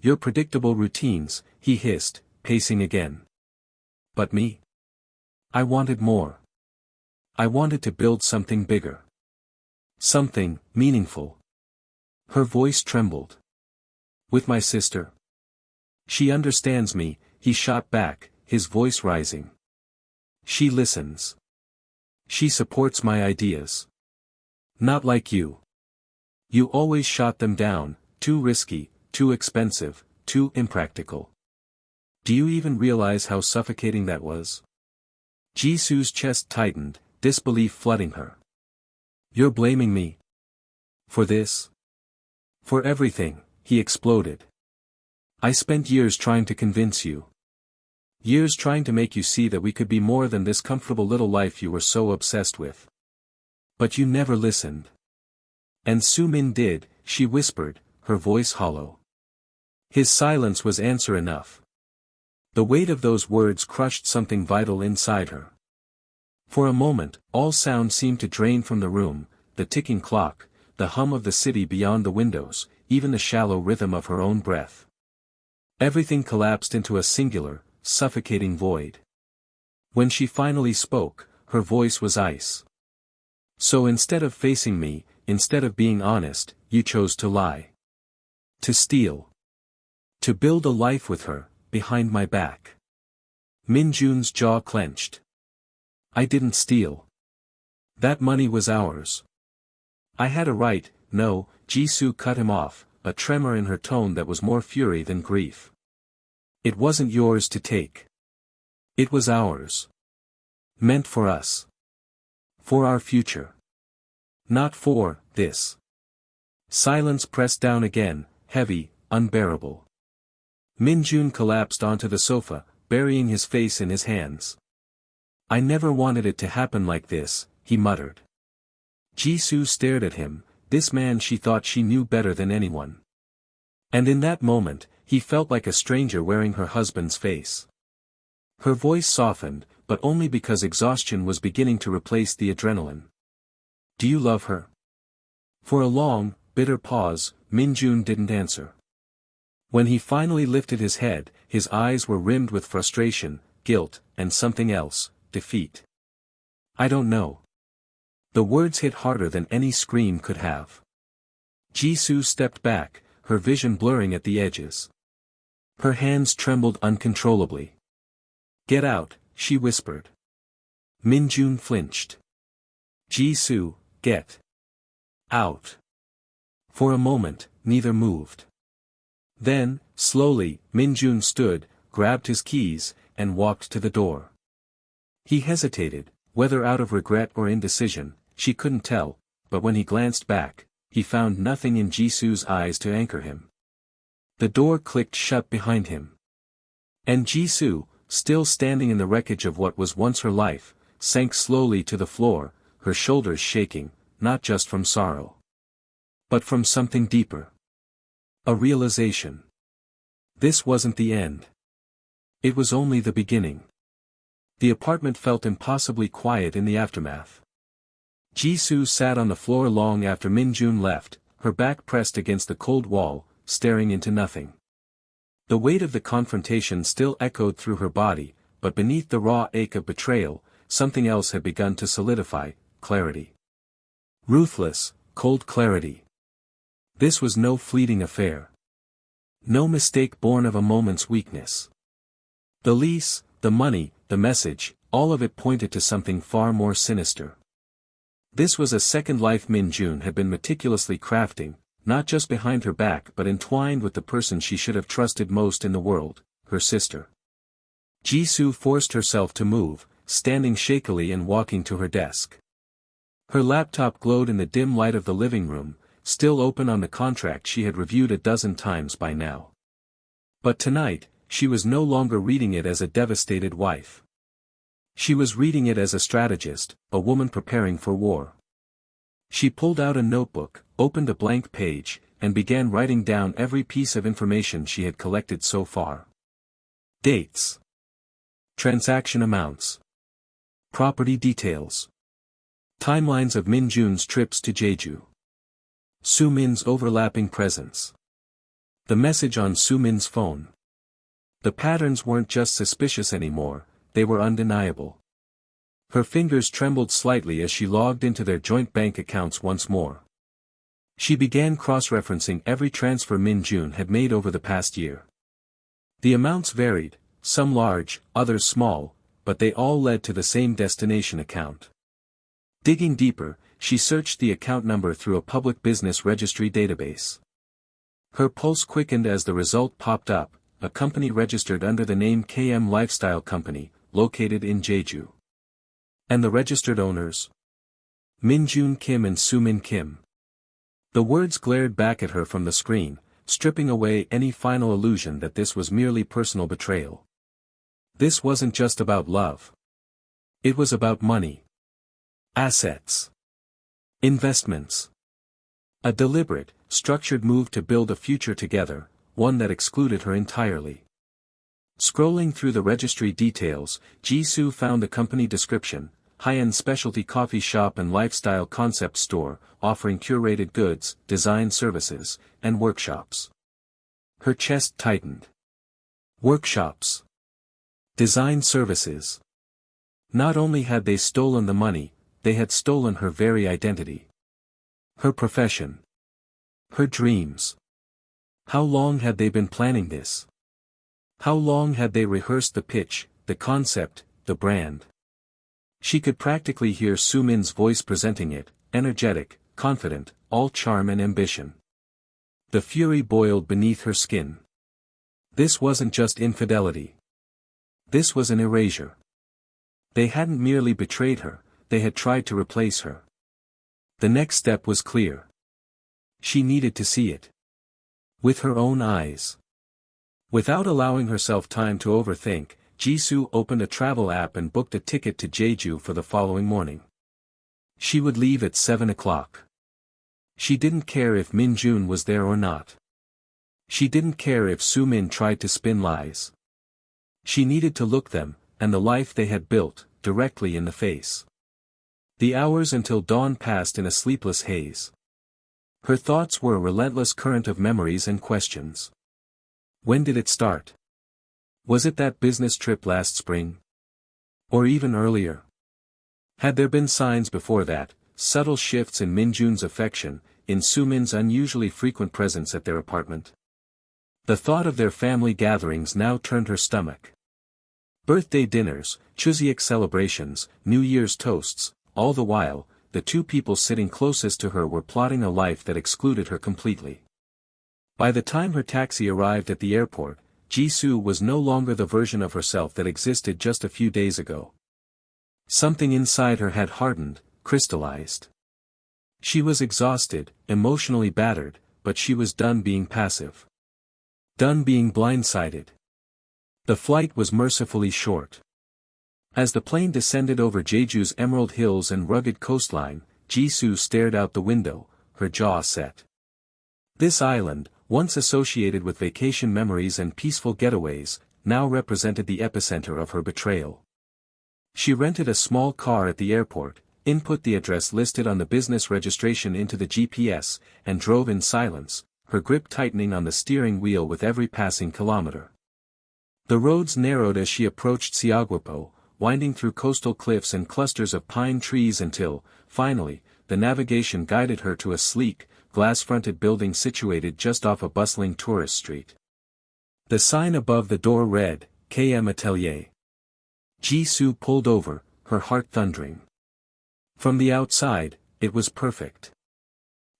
Your predictable routines," he hissed, pacing again. "But me? I wanted more. I wanted to build something bigger. Something meaningful." Her voice trembled. "With my sister? She understands me," he shot back, his voice rising. "She listens. She supports my ideas. Not like you. You always shot them down, too risky, too expensive, too impractical. Do you even realize how suffocating that was?" Jisoo's chest tightened, disbelief flooding her. "You're blaming me? For this? For everything," he exploded. "I spent years trying to convince you. Years trying to make you see that we could be more than this comfortable little life you were so obsessed with. But you never listened." "And Sumin did," she whispered, her voice hollow. His silence was answer enough. The weight of those words crushed something vital inside her. For a moment, all sound seemed to drain from the room, the ticking clock, the hum of the city beyond the windows, even the shallow rhythm of her own breath. Everything collapsed into a singular, suffocating void. When she finally spoke, her voice was ice. "So instead of facing me, instead of being honest, you chose to lie. To steal. To build a life with her, behind my back." Minjun's jaw clenched. "I didn't steal. That money was ours. I had a right." "No," Jisoo cut him off, a tremor in her tone that was more fury than grief. "It wasn't yours to take. It was ours. Meant for us. For our future. Not for this." Silence pressed down again, heavy, unbearable. Minjun collapsed onto the sofa, burying his face in his hands. "I never wanted it to happen like this," he muttered. Jisoo stared at him, this man she thought she knew better than anyone. And in that moment, he felt like a stranger wearing her husband's face. Her voice softened, but only because exhaustion was beginning to replace the adrenaline. Do you love her? For a long, bitter pause, Minjun didn't answer. When he finally lifted his head, his eyes were rimmed with frustration, guilt, and something else, defeat. I don't know. The words hit harder than any scream could have. Jisoo stepped back, her vision blurring at the edges. Her hands trembled uncontrollably. Get out, she whispered. Minjun flinched. Jisoo, get out. For a moment, neither moved. Then, slowly, Minjun stood, grabbed his keys, and walked to the door. He hesitated, whether out of regret or indecision, she couldn't tell, but when he glanced back, he found nothing in Jisoo's eyes to anchor him. The door clicked shut behind him. And Jisoo, still standing in the wreckage of what was once her life, sank slowly to the floor, her shoulders shaking, not just from sorrow, but from something deeper. A realization. This wasn't the end. It was only the beginning. The apartment felt impossibly quiet in the aftermath. Jisoo sat on the floor long after Minjun left, her back pressed against the cold wall, staring into nothing. The weight of the confrontation still echoed through her body, but beneath the raw ache of betrayal, something else had begun to solidify, clarity. Ruthless, cold clarity. This was no fleeting affair. No mistake born of a moment's weakness. The lease, the money, the message, all of it pointed to something far more sinister. This was a second life Minjun had been meticulously crafting, not just behind her back but entwined with the person she should have trusted most in the world, her sister. Jisoo forced herself to move, standing shakily and walking to her desk. Her laptop glowed in the dim light of the living room, still open on the contract she had reviewed a dozen times by now. But tonight, she was no longer reading it as a devastated wife. She was reading it as a strategist, a woman preparing for war. She pulled out a notebook, opened a blank page, and began writing down every piece of information she had collected so far. Dates. Transaction amounts. Property details. Timelines of Minjun's trips to Jeju. Sumin's overlapping presence. The message on Sumin's phone. The patterns weren't just suspicious anymore, they were undeniable. Her fingers trembled slightly as she logged into their joint bank accounts once more. She began cross-referencing every transfer Minjun had made over the past year. The amounts varied, some large, others small, but they all led to the same destination account. Digging deeper, she searched the account number through a public business registry database. Her pulse quickened as the result popped up, a company registered under the name KM Lifestyle Company, located in Jeju. And the registered owners? Minjun Kim and Sumin Kim. The words glared back at her from the screen, stripping away any final illusion that this was merely personal betrayal. This wasn't just about love. It was about money. Assets. Investments. A deliberate, structured move to build a future together, one that excluded her entirely. Scrolling through the registry details, Jisoo found the company description: high-end specialty coffee shop and lifestyle concept store, offering curated goods, design services, and workshops. Her chest tightened. Workshops. Design services. Not only had they stolen the money, they had stolen her very identity. Her profession. Her dreams. How long had they been planning this? How long had they rehearsed the pitch, the concept, the brand? She could practically hear Sumin's voice presenting it, energetic, confident, all charm and ambition. The fury boiled beneath her skin. This wasn't just infidelity. This was an erasure. They hadn't merely betrayed her, they had tried to replace her. The next step was clear. She needed to see it. With her own eyes. Without allowing herself time to overthink, Jisoo opened a travel app and booked a ticket to Jeju for the following morning. She would leave at 7 o'clock. She didn't care if Min Jun was there or not. She didn't care if Su Min tried to spin lies. She needed to look them, and the life they had built, directly in the face. The hours until dawn passed in a sleepless haze. Her thoughts were a relentless current of memories and questions. When did it start? Was it that business trip last spring? Or even earlier? Had there been signs before that, subtle shifts in Min Jun's affection, in Su Min's unusually frequent presence at their apartment? The thought of their family gatherings now turned her stomach. Birthday dinners, Chuseok celebrations, New Year's toasts, all the while, the two people sitting closest to her were plotting a life that excluded her completely. By the time her taxi arrived at the airport, Jisoo was no longer the version of herself that existed just a few days ago. Something inside her had hardened, crystallized. She was exhausted, emotionally battered, but she was done being passive. Done being blindsided. The flight was mercifully short. As the plane descended over Jeju's emerald hills and rugged coastline, Jisoo stared out the window, her jaw set. This island, once associated with vacation memories and peaceful getaways, now represented the epicenter of her betrayal. She rented a small car at the airport, input the address listed on the business registration into the GPS, and drove in silence, her grip tightening on the steering wheel with every passing kilometer. The roads narrowed as she approached Siaguapo, winding through coastal cliffs and clusters of pine trees until, finally, the navigation guided her to a sleek, glass-fronted building situated just off a bustling tourist street. The sign above the door read, KM Atelier. Jisoo pulled over, her heart thundering. From the outside, it was perfect.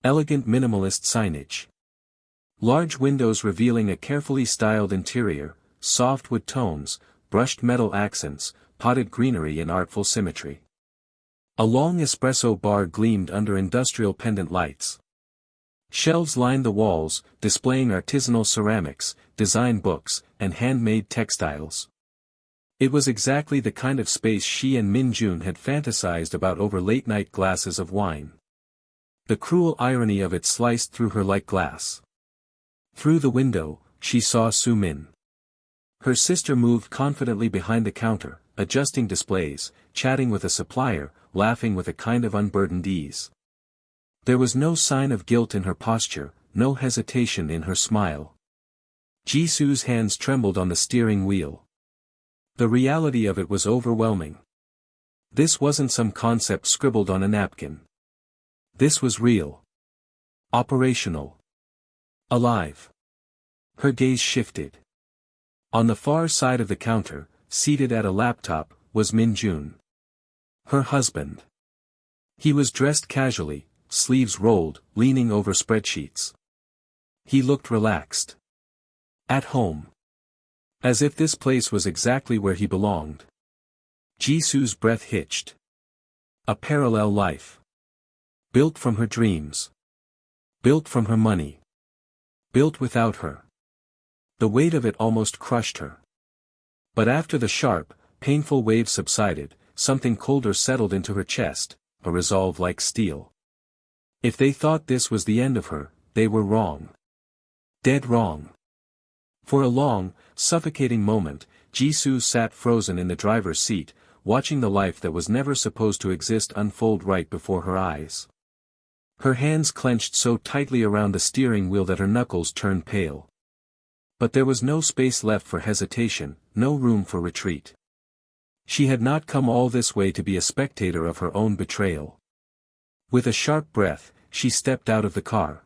Elegant minimalist signage. Large windows revealing a carefully styled interior, soft wood tones, brushed metal accents, potted greenery and artful symmetry. A long espresso bar gleamed under industrial pendant lights. Shelves lined the walls, displaying artisanal ceramics, design books, and handmade textiles. It was exactly the kind of space she and Min Jun had fantasized about over late-night glasses of wine. The cruel irony of it sliced through her like glass. Through the window, she saw Su Min. Her sister moved confidently behind the counter, adjusting displays, chatting with a supplier, laughing with a kind of unburdened ease. There was no sign of guilt in her posture, no hesitation in her smile. Jisoo's hands trembled on the steering wheel. The reality of it was overwhelming. This wasn't some concept scribbled on a napkin. This was real. Operational. Alive. Her gaze shifted. On the far side of the counter, seated at a laptop, was Min Jun. Her husband. He was dressed casually, sleeves rolled, leaning over spreadsheets. He looked relaxed. At home. As if this place was exactly where he belonged. Jisoo's breath hitched. A parallel life. Built from her dreams. Built from her money. Built without her. The weight of it almost crushed her. But after the sharp, painful wave subsided, something colder settled into her chest, a resolve like steel. If they thought this was the end of her, they were wrong. Dead wrong. For a long, suffocating moment, Jisoo sat frozen in the driver's seat, watching the life that was never supposed to exist unfold right before her eyes. Her hands clenched so tightly around the steering wheel that her knuckles turned pale. But there was no space left for hesitation, no room for retreat. She had not come all this way to be a spectator of her own betrayal. With a sharp breath, she stepped out of the car.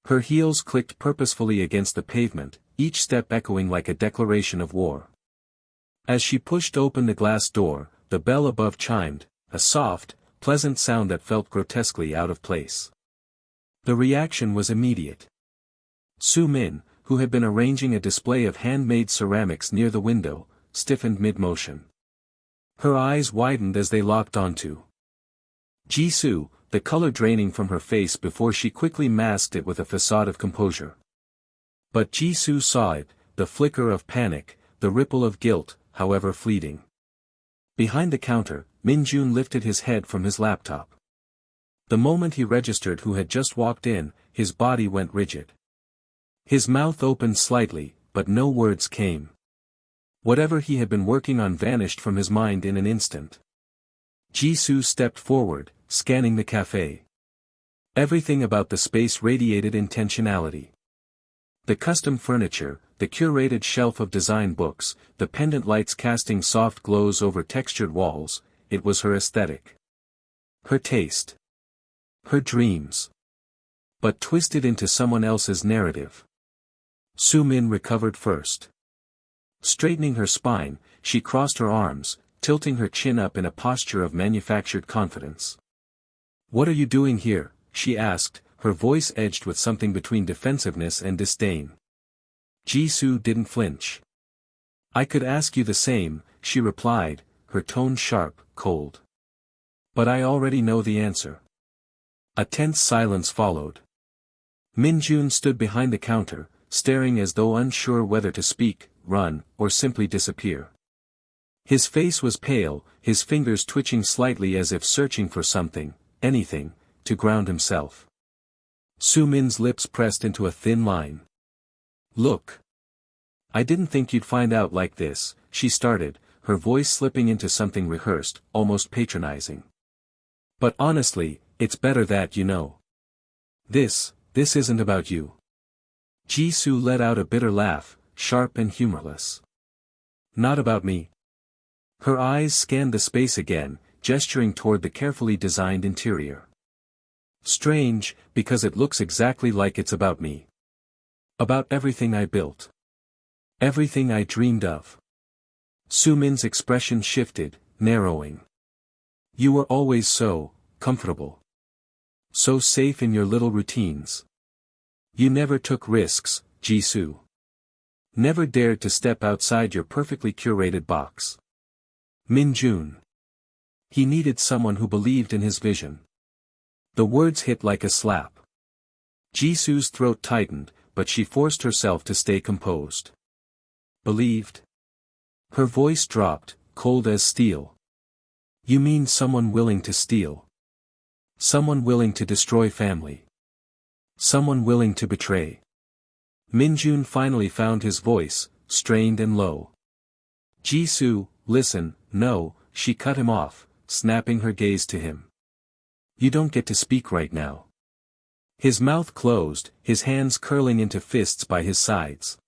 Her heels clicked purposefully against the pavement, each step echoing like a declaration of war. As she pushed open the glass door, the bell above chimed, a soft, pleasant sound that felt grotesquely out of place. The reaction was immediate. Su Min, who had been arranging a display of handmade ceramics near the window, stiffened mid-motion. Her eyes widened as they locked onto Jisoo, the color draining from her face before she quickly masked it with a facade of composure. But Jisoo saw it, the flicker of panic, the ripple of guilt, however fleeting. Behind the counter, Min Jun lifted his head from his laptop. The moment he registered who had just walked in, his body went rigid. His mouth opened slightly, but no words came. Whatever he had been working on vanished from his mind in an instant. Jisoo stepped forward, scanning the cafe. Everything about the space radiated intentionality. The custom furniture, the curated shelf of design books, the pendant lights casting soft glows over textured walls, it was her aesthetic. Her taste. Her dreams. But twisted into someone else's narrative. Soo-min recovered first. Straightening her spine, she crossed her arms, tilting her chin up in a posture of manufactured confidence. "What are you doing here?" she asked, her voice edged with something between defensiveness and disdain. Jisoo didn't flinch. "I could ask you the same," she replied, her tone sharp, cold. "But I already know the answer." A tense silence followed. Minjun stood behind the counter, staring as though unsure whether to speak, run, or simply disappear. His face was pale, his fingers twitching slightly as if searching for something, anything, to ground himself. Soo-min's lips pressed into a thin line. "Look. I didn't think you'd find out like this," she started, her voice slipping into something rehearsed, almost patronizing. "But honestly, it's better that you know. This isn't about you." Jisoo let out a bitter laugh, sharp and humorless. "Not about me?" Her eyes scanned the space again, gesturing toward the carefully designed interior. "Strange, because it looks exactly like it's about me. About everything I built. Everything I dreamed of." Soo-min's expression shifted, narrowing. "You were always so comfortable. So safe in your little routines. You never took risks, Jisoo. Never dared to step outside your perfectly curated box." Minjun. He needed someone who believed in his vision. The words hit like a slap. Jisoo's throat tightened, but she forced herself to stay composed. "Believed?" Her voice dropped, cold as steel. "You mean someone willing to steal? Someone willing to destroy family? Someone willing to betray?" Minjun finally found his voice, strained and low. "Jisoo, listen, no," she cut him off, snapping her gaze to him. "You don't get to speak right now." His mouth closed, his hands curling into fists by his sides.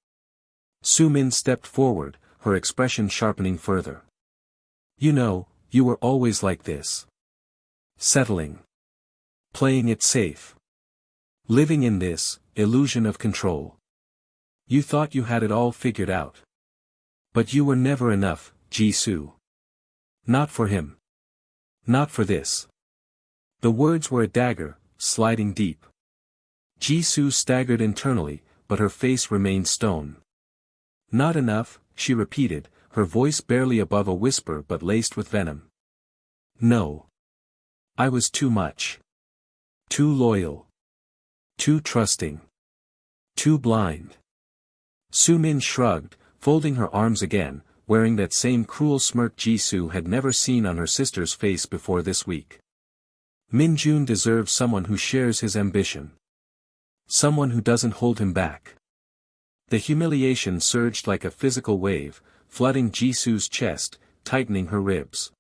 Soo-min stepped forward, her expression sharpening further. "You know, you were always like this. Settling. Playing it safe. Living in this illusion of control. You thought you had it all figured out. But you were never enough, Jisoo. Not for him. Not for this." The words were a dagger, sliding deep. Jisoo staggered internally, but her face remained stone. "Not enough," she repeated, her voice barely above a whisper but laced with venom. "No. I was too much. Too loyal. Too trusting. Too blind." Soo-min shrugged, folding her arms again, wearing that same cruel smirk Jisoo had never seen on her sister's face before this week. Minjun deserves someone who shares his ambition. Someone who doesn't hold him back. The humiliation surged like a physical wave, flooding Jisoo's chest, tightening her ribs.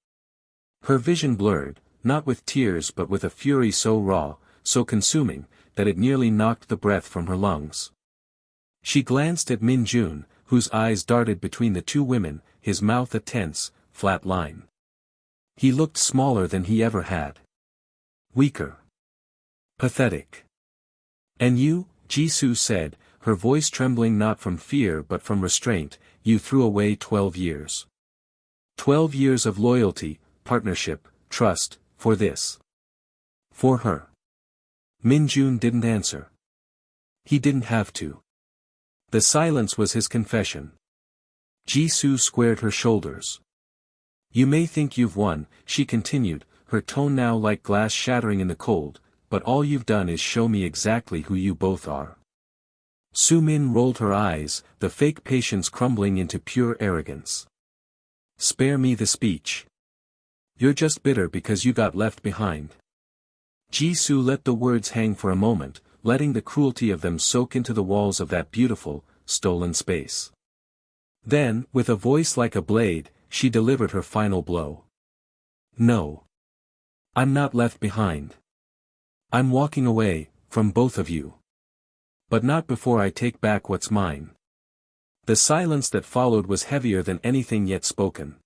Her vision blurred, not with tears but with a fury so raw, so consuming, that it nearly knocked the breath from her lungs. She glanced at Minjun, whose eyes darted between the two women, his mouth a tense, flat line. He looked smaller than he ever had. Weaker. Pathetic. "And you," Jisoo said, her voice trembling not from fear but from restraint, "you threw away 12 years. 12 years of loyalty, partnership, trust, for this. For her." Minjun didn't answer. He didn't have to. The silence was his confession. Jisoo squared her shoulders. "You may think you've won," she continued, her tone now like glass shattering in the cold, "but all you've done is show me exactly who you both are." Soo-min rolled her eyes, the fake patience crumbling into pure arrogance. "Spare me the speech. You're just bitter because you got left behind." Jisoo let the words hang for a moment, letting the cruelty of them soak into the walls of that beautiful, stolen space. Then, with a voice like a blade, she delivered her final blow. No. I'm not left behind. I'm walking away, from both of you. But not before I take back what's mine. The silence that followed was heavier than anything yet spoken.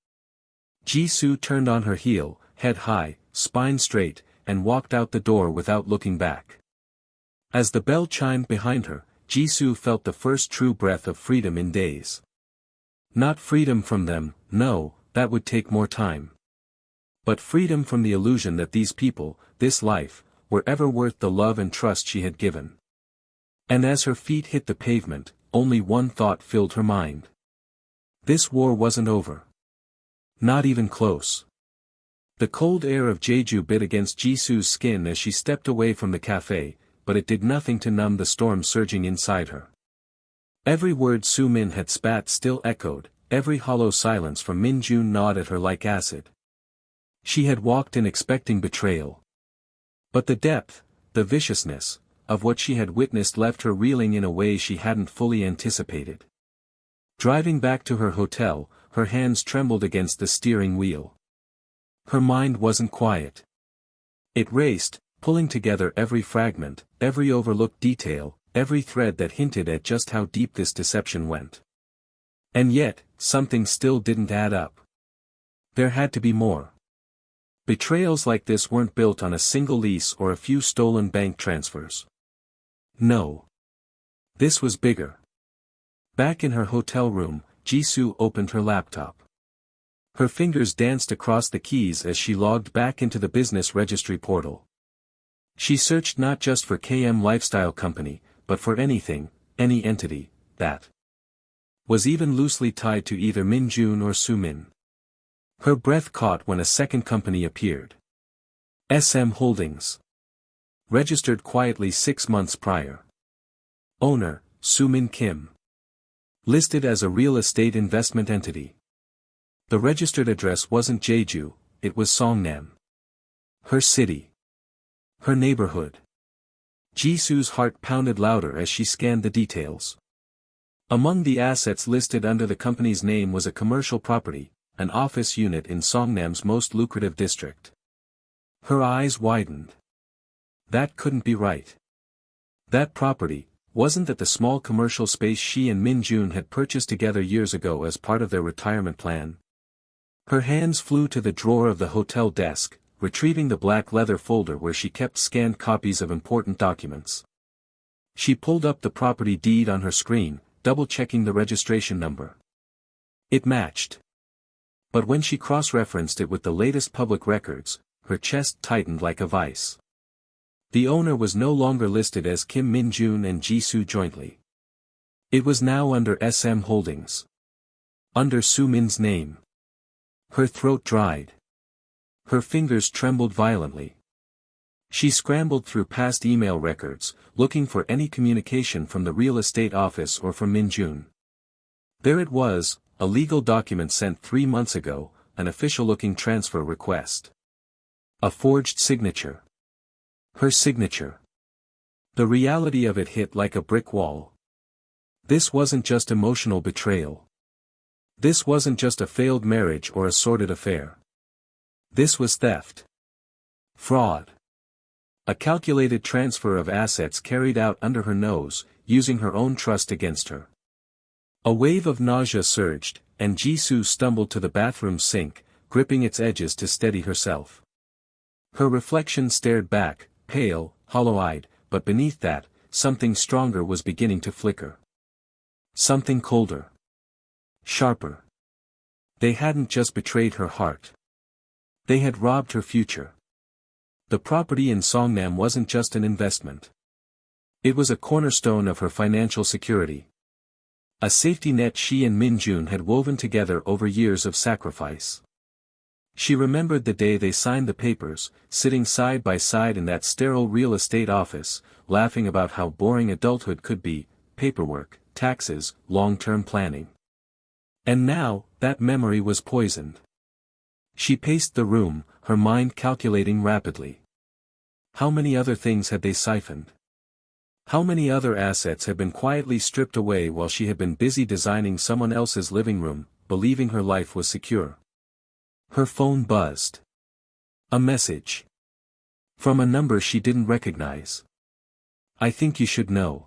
Jisoo turned on her heel, head high, spine straight, and walked out the door without looking back. As the bell chimed behind her, Jisoo felt the first true breath of freedom in days. Not freedom from them, no, that would take more time. But freedom from the illusion that these people, this life, were ever worth the love and trust she had given. And as her feet hit the pavement, only one thought filled her mind. This war wasn't over. Not even close. The cold air of Jeju bit against Jisoo's skin as she stepped away from the cafe, but it did nothing to numb the storm surging inside her. Every word Soo-min had spat still echoed, every hollow silence from Min-jun gnawed at her like acid. She had walked in expecting betrayal. But the depth, the viciousness, of what she had witnessed left her reeling in a way she hadn't fully anticipated. Driving back to her hotel, her hands trembled against the steering wheel. Her mind wasn't quiet. It raced, pulling together every fragment, every overlooked detail, every thread that hinted at just how deep this deception went. And yet, something still didn't add up. There had to be more. Betrayals like this weren't built on a single lease or a few stolen bank transfers. No. This was bigger. Back in her hotel room, Jisoo opened her laptop. Her fingers danced across the keys as she logged back into the business registry portal. She searched not just for KM Lifestyle Company, but for anything, any entity, that was even loosely tied to either Min-jun or Soo-min. Her breath caught when a second company appeared. SM Holdings. Registered quietly 6 months prior. Owner, Soo-min Kim. Listed as a real estate investment entity. The registered address wasn't Jeju, it was Songnam. Her city. Her neighborhood. Jisoo's heart pounded louder as she scanned the details. Among the assets listed under the company's name was a commercial property, an office unit in Songnam's most lucrative district. Her eyes widened. That couldn't be right. That property, wasn't that the small commercial space she and Min-jun had purchased together years ago as part of their retirement plan? Her hands flew to the drawer of the hotel desk, retrieving the black leather folder where she kept scanned copies of important documents. She pulled up the property deed on her screen, double-checking the registration number. It matched. But when she cross-referenced it with the latest public records, her chest tightened like a vice. The owner was no longer listed as Kim Min-jun and Jisoo jointly. It was now under SM Holdings. Under Soo-min's name. Her throat dried. Her fingers trembled violently. She scrambled through past email records, looking for any communication from the real estate office or from Min-jun. There it was, a legal document sent 3 months ago, an official-looking transfer request. A forged signature. Her signature. The reality of it hit like a brick wall. This wasn't just emotional betrayal. This wasn't just a failed marriage or a sordid affair. This was theft. Fraud. A calculated transfer of assets carried out under her nose, using her own trust against her. A wave of nausea surged, and Jisoo stumbled to the bathroom sink, gripping its edges to steady herself. Her reflection stared back, pale, hollow-eyed, but beneath that, something stronger was beginning to flicker. Something colder. Sharper. They hadn't just betrayed her heart. They had robbed her future. The property in Songnam wasn't just an investment. It was a cornerstone of her financial security. A safety net she and Min-jun had woven together over years of sacrifice. She remembered the day they signed the papers, sitting side by side in that sterile real estate office, laughing about how boring adulthood could be, paperwork, taxes, long-term planning. And now, that memory was poisoned. She paced the room, her mind calculating rapidly. How many other things had they siphoned? How many other assets had been quietly stripped away while she had been busy designing someone else's living room, believing her life was secure? Her phone buzzed. A message. From a number she didn't recognize. I think you should know.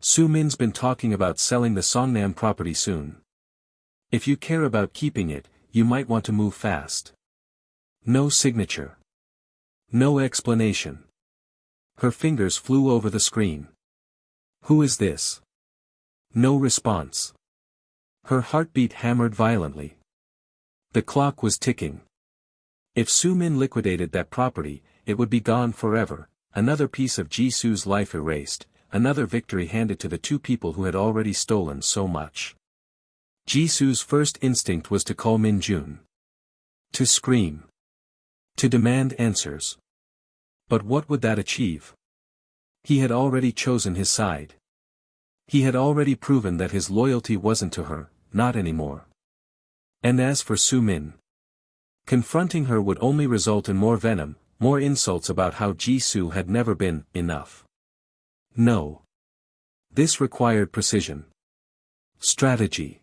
Su-min's been talking about selling the Songnam property soon. If you care about keeping it, you might want to move fast. No signature. No explanation. Her fingers flew over the screen. Who is this? No response. Her heartbeat hammered violently. The clock was ticking. If Su-min liquidated that property, it would be gone forever, another piece of Jisoo's life erased, another victory handed to the two people who had already stolen so much. Jisoo's first instinct was to call Min-jun. To scream. To demand answers. But what would that achieve? He had already chosen his side. He had already proven that his loyalty wasn't to her, not anymore. And as for Su-min, confronting her would only result in more venom, more insults about how Jisoo had never been enough. No. This required precision. Strategy.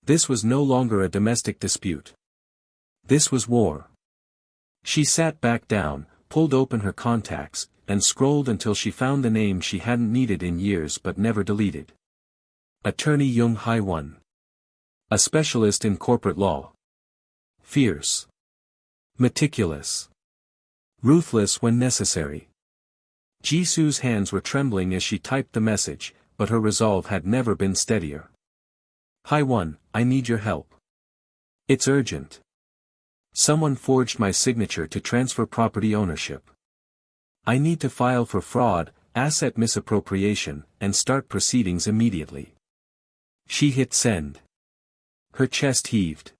This was no longer a domestic dispute. This was war. She sat back down, pulled open her contacts, and scrolled until she found the name she hadn't needed in years but never deleted. Attorney Jung Hae-won. A specialist in corporate law. Fierce. Meticulous. Ruthless when necessary. Jisoo's hands were trembling as she typed the message, but her resolve had never been steadier. Hae-won, I need your help. It's urgent. Someone forged my signature to transfer property ownership. I need to file for fraud, asset misappropriation, and start proceedings immediately. She hit send. Her chest heaved.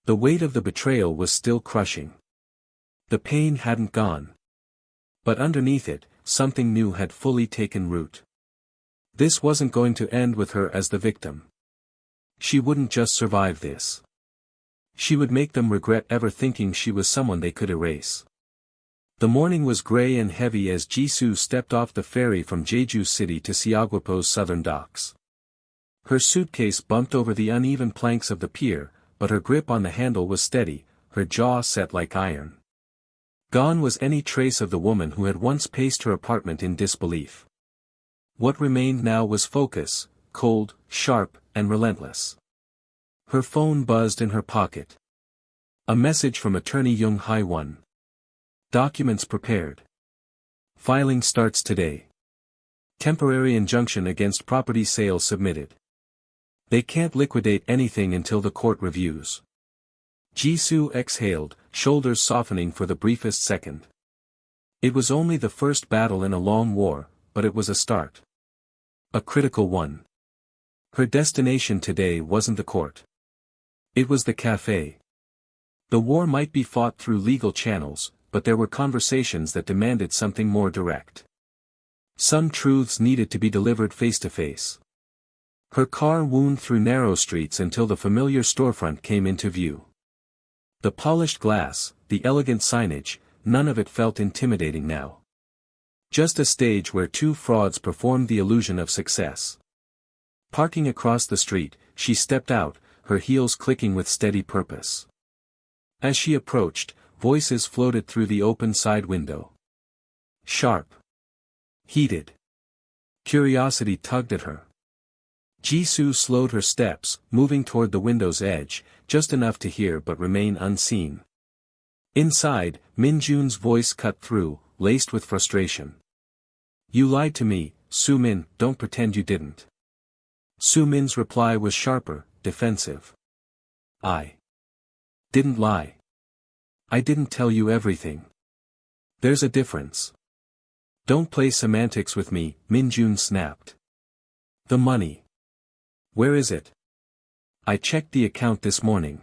The weight of the betrayal was still crushing. The pain hadn't gone. But underneath it, something new had fully taken root. This wasn't going to end with her as the victim. She wouldn't just survive this. She would make them regret ever thinking she was someone they could erase. The morning was gray and heavy as Jisoo stepped off the ferry from Jeju City to Siagwapo's southern docks. Her suitcase bumped over the uneven planks of the pier, but her grip on the handle was steady, her jaw set like iron. Gone was any trace of the woman who had once paced her apartment in disbelief. What remained now was focus, cold, sharp, and relentless. Her phone buzzed in her pocket. A message from attorney Jung Hae-won. Documents prepared. Filing starts today. Temporary injunction against property sale submitted. They can't liquidate anything until the court reviews. Jisoo exhaled, shoulders softening for the briefest second. It was only the first battle in a long war, but it was a start. A critical one. Her destination today wasn't the court. It was the cafe. The war might be fought through legal channels, but there were conversations that demanded something more direct. Some truths needed to be delivered face to face. Her car wound through narrow streets until the familiar storefront came into view. The polished glass, the elegant signage, none of it felt intimidating now. Just a stage where two frauds performed the illusion of success. Parking across the street, she stepped out, her heels clicking with steady purpose. As she approached, voices floated through the open side window. Sharp. Heated. Curiosity tugged at her. Jisoo slowed her steps, moving toward the window's edge, just enough to hear but remain unseen. Inside, Min-jun's voice cut through, laced with frustration. You lied to me, Su-min, don't pretend you didn't. Su-min's reply was sharper, defensive. I didn't lie. I didn't tell you everything. There's a difference. Don't play semantics with me, Min-jun snapped. The money. Where is it? I checked the account this morning.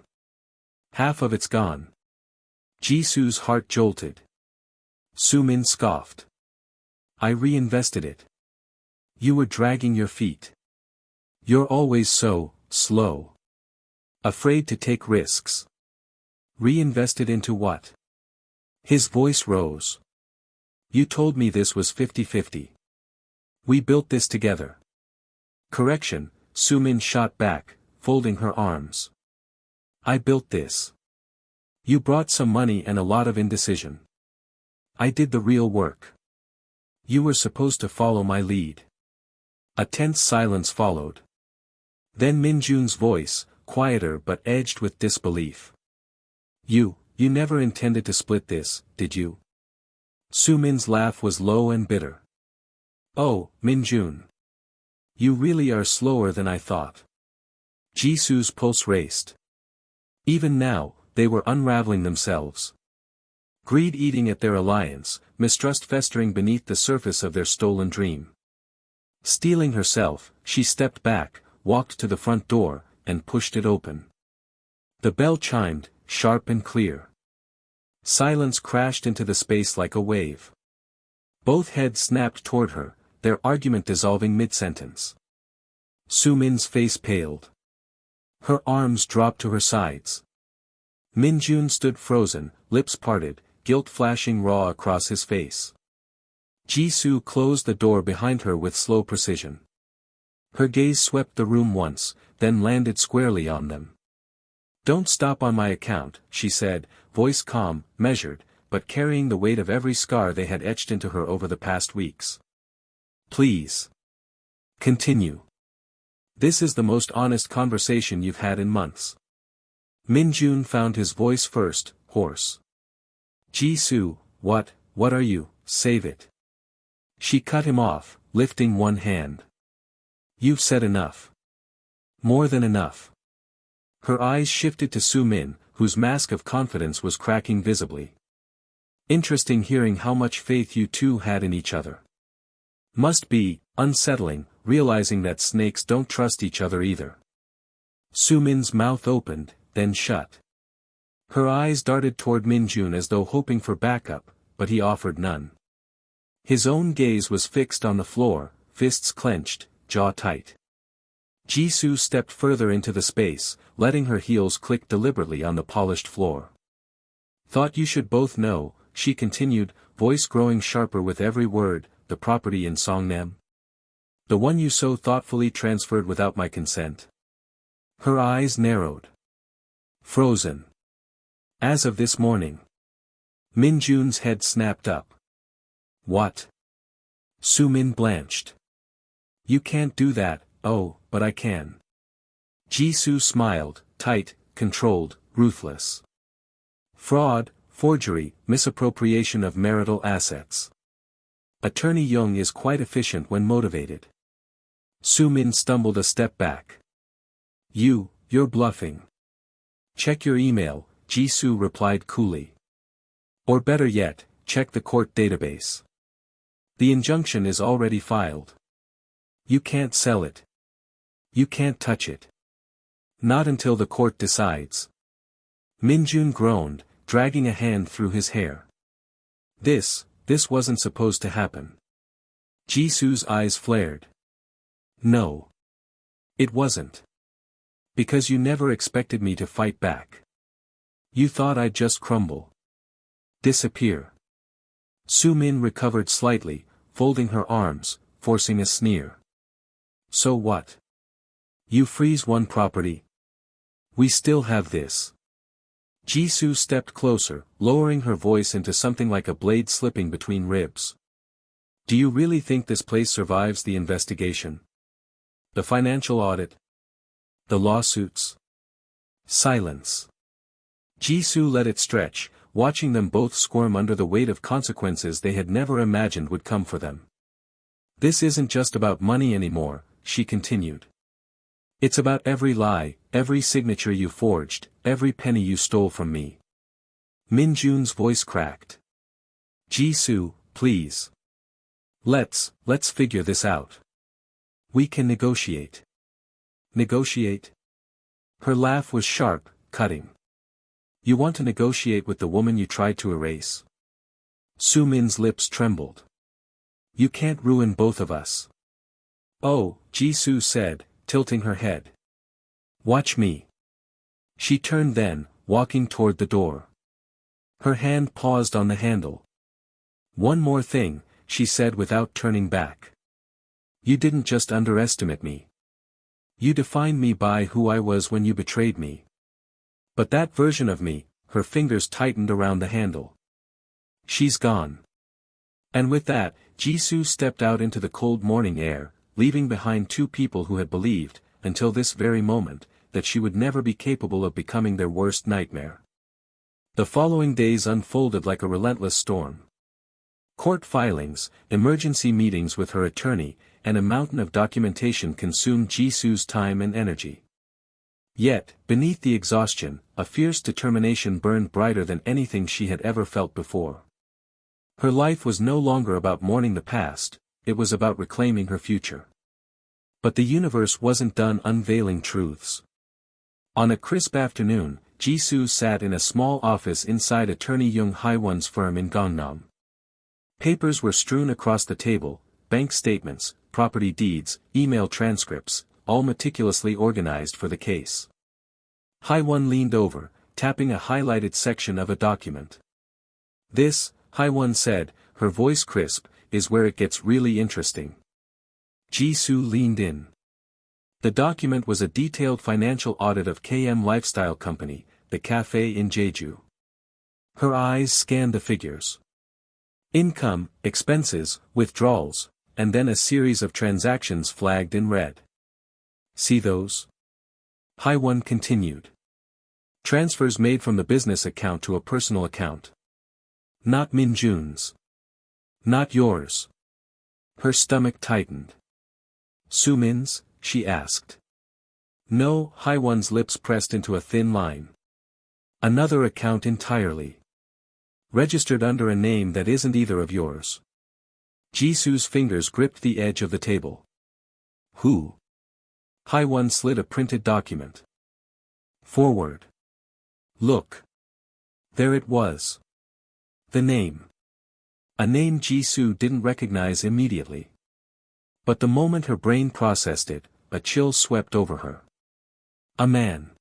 Half of it's gone. Jisoo's heart jolted. Su-min scoffed. I reinvested it. You were dragging your feet. You're always so slow. Afraid to take risks. Reinvested into what? His voice rose. You told me this was 50-50. We built this together. Correction, Su-min shot back, folding her arms. I built this. You brought some money and a lot of indecision. I did the real work. You were supposed to follow my lead. A tense silence followed. Then Min-jun's voice, quieter but edged with disbelief. You never intended to split this, did you? Su-min's laugh was low and bitter. Oh, Min-jun. You really are slower than I thought. Jisoo's pulse raced. Even now, they were unraveling themselves. Greed eating at their alliance, mistrust festering beneath the surface of their stolen dream. Steeling herself, she stepped back, walked to the front door, and pushed it open. The bell chimed, sharp and clear. Silence crashed into the space like a wave. Both heads snapped toward her, their argument dissolving mid-sentence. Su-min's face paled. Her arms dropped to her sides. Min-jun stood frozen, lips parted, guilt flashing raw across his face. Jisoo closed the door behind her with slow precision. Her gaze swept the room once, then landed squarely on them. Don't stop on my account, she said, voice calm, measured, but carrying the weight of every scar they had etched into her over the past weeks. Please. Continue. This is the most honest conversation you've had in months. Min-jun found his voice first, hoarse. Jisoo, what are you, save it. She cut him off, lifting one hand. You've said enough. More than enough. Her eyes shifted to Su-min, whose mask of confidence was cracking visibly. Interesting hearing how much faith you two had in each other. Must be unsettling, realizing that snakes don't trust each other either. Su-min's mouth opened, then shut. Her eyes darted toward Min-jun as though hoping for backup, but he offered none. His own gaze was fixed on the floor, fists clenched, jaw tight. Jisoo stepped further into the space, letting her heels click deliberately on the polished floor. Thought you should both know, she continued, voice growing sharper with every word, the property in Songnam. The one you so thoughtfully transferred without my consent. Her eyes narrowed. Frozen. As of this morning. Min-jun's head snapped up. What? Su-min blanched. You can't do that, oh, but I can. Jisoo smiled, tight, controlled, ruthless. Fraud, forgery, misappropriation of marital assets. Attorney Young is quite efficient when motivated. Su-min stumbled a step back. You're bluffing. Check your email, Jisoo replied coolly. Or better yet, check the court database. The injunction is already filed. You can't sell it. You can't touch it. Not until the court decides. Min-jun groaned, dragging a hand through his hair. This wasn't supposed to happen. Jisoo's eyes flared. No. It wasn't. Because you never expected me to fight back. You thought I'd just crumble. Disappear. Su-min recovered slightly, folding her arms, forcing a sneer. So what? You freeze one property. We still have this. Jisoo stepped closer, lowering her voice into something like a blade slipping between ribs. Do you really think this place survives the investigation? The financial audit? The lawsuits? Silence. Jisoo let it stretch, watching them both squirm under the weight of consequences they had never imagined would come for them. This isn't just about money anymore, she continued. It's about every lie, every signature you forged, every penny you stole from me. Min-jun's voice cracked. Jisoo, please. Let's figure this out. We can negotiate. Negotiate? Her laugh was sharp, cutting. You want to negotiate with the woman you tried to erase? Su-min's lips trembled. You can't ruin both of us. Oh, Jisoo said, tilting her head. Watch me. She turned then, walking toward the door. Her hand paused on the handle. One more thing, she said without turning back. You didn't just underestimate me. You defined me by who I was when you betrayed me. But that version of me, her fingers tightened around the handle. She's gone. And with that, Jisoo stepped out into the cold morning air, leaving behind two people who had believed, until this very moment, that she would never be capable of becoming their worst nightmare. The following days unfolded like a relentless storm. Court filings, emergency meetings with her attorney, and a mountain of documentation consumed Jisoo's time and energy. Yet, beneath the exhaustion, a fierce determination burned brighter than anything she had ever felt before. Her life was no longer about mourning the past, it was about reclaiming her future. But the universe wasn't done unveiling truths. On a crisp afternoon, Jisoo sat in a small office inside attorney Young Haewon's firm in Gangnam. Papers were strewn across the table, bank statements, property deeds, email transcripts, all meticulously organized for the case. Haewon leaned over, tapping a highlighted section of a document. This, Haewon said, her voice crisp, is where it gets really interesting. Jisoo leaned in. The document was a detailed financial audit of KM Lifestyle Company, the cafe in Jeju. Her eyes scanned the figures. Income, expenses, withdrawals, and then a series of transactions flagged in red. See those? Haewon continued. Transfers made from the business account to a personal account. Not Minjun's. Not yours. Her stomach tightened. Sumin's? She asked. No, Haewon's lips pressed into a thin line. Another account entirely. Registered under a name that isn't either of yours. Jisoo's fingers gripped the edge of the table. Who? Haewon slid a printed document. Forward. Look. There it was. The name. A name Jisoo didn't recognize immediately. But the moment her brain processed it, a chill swept over her. A man.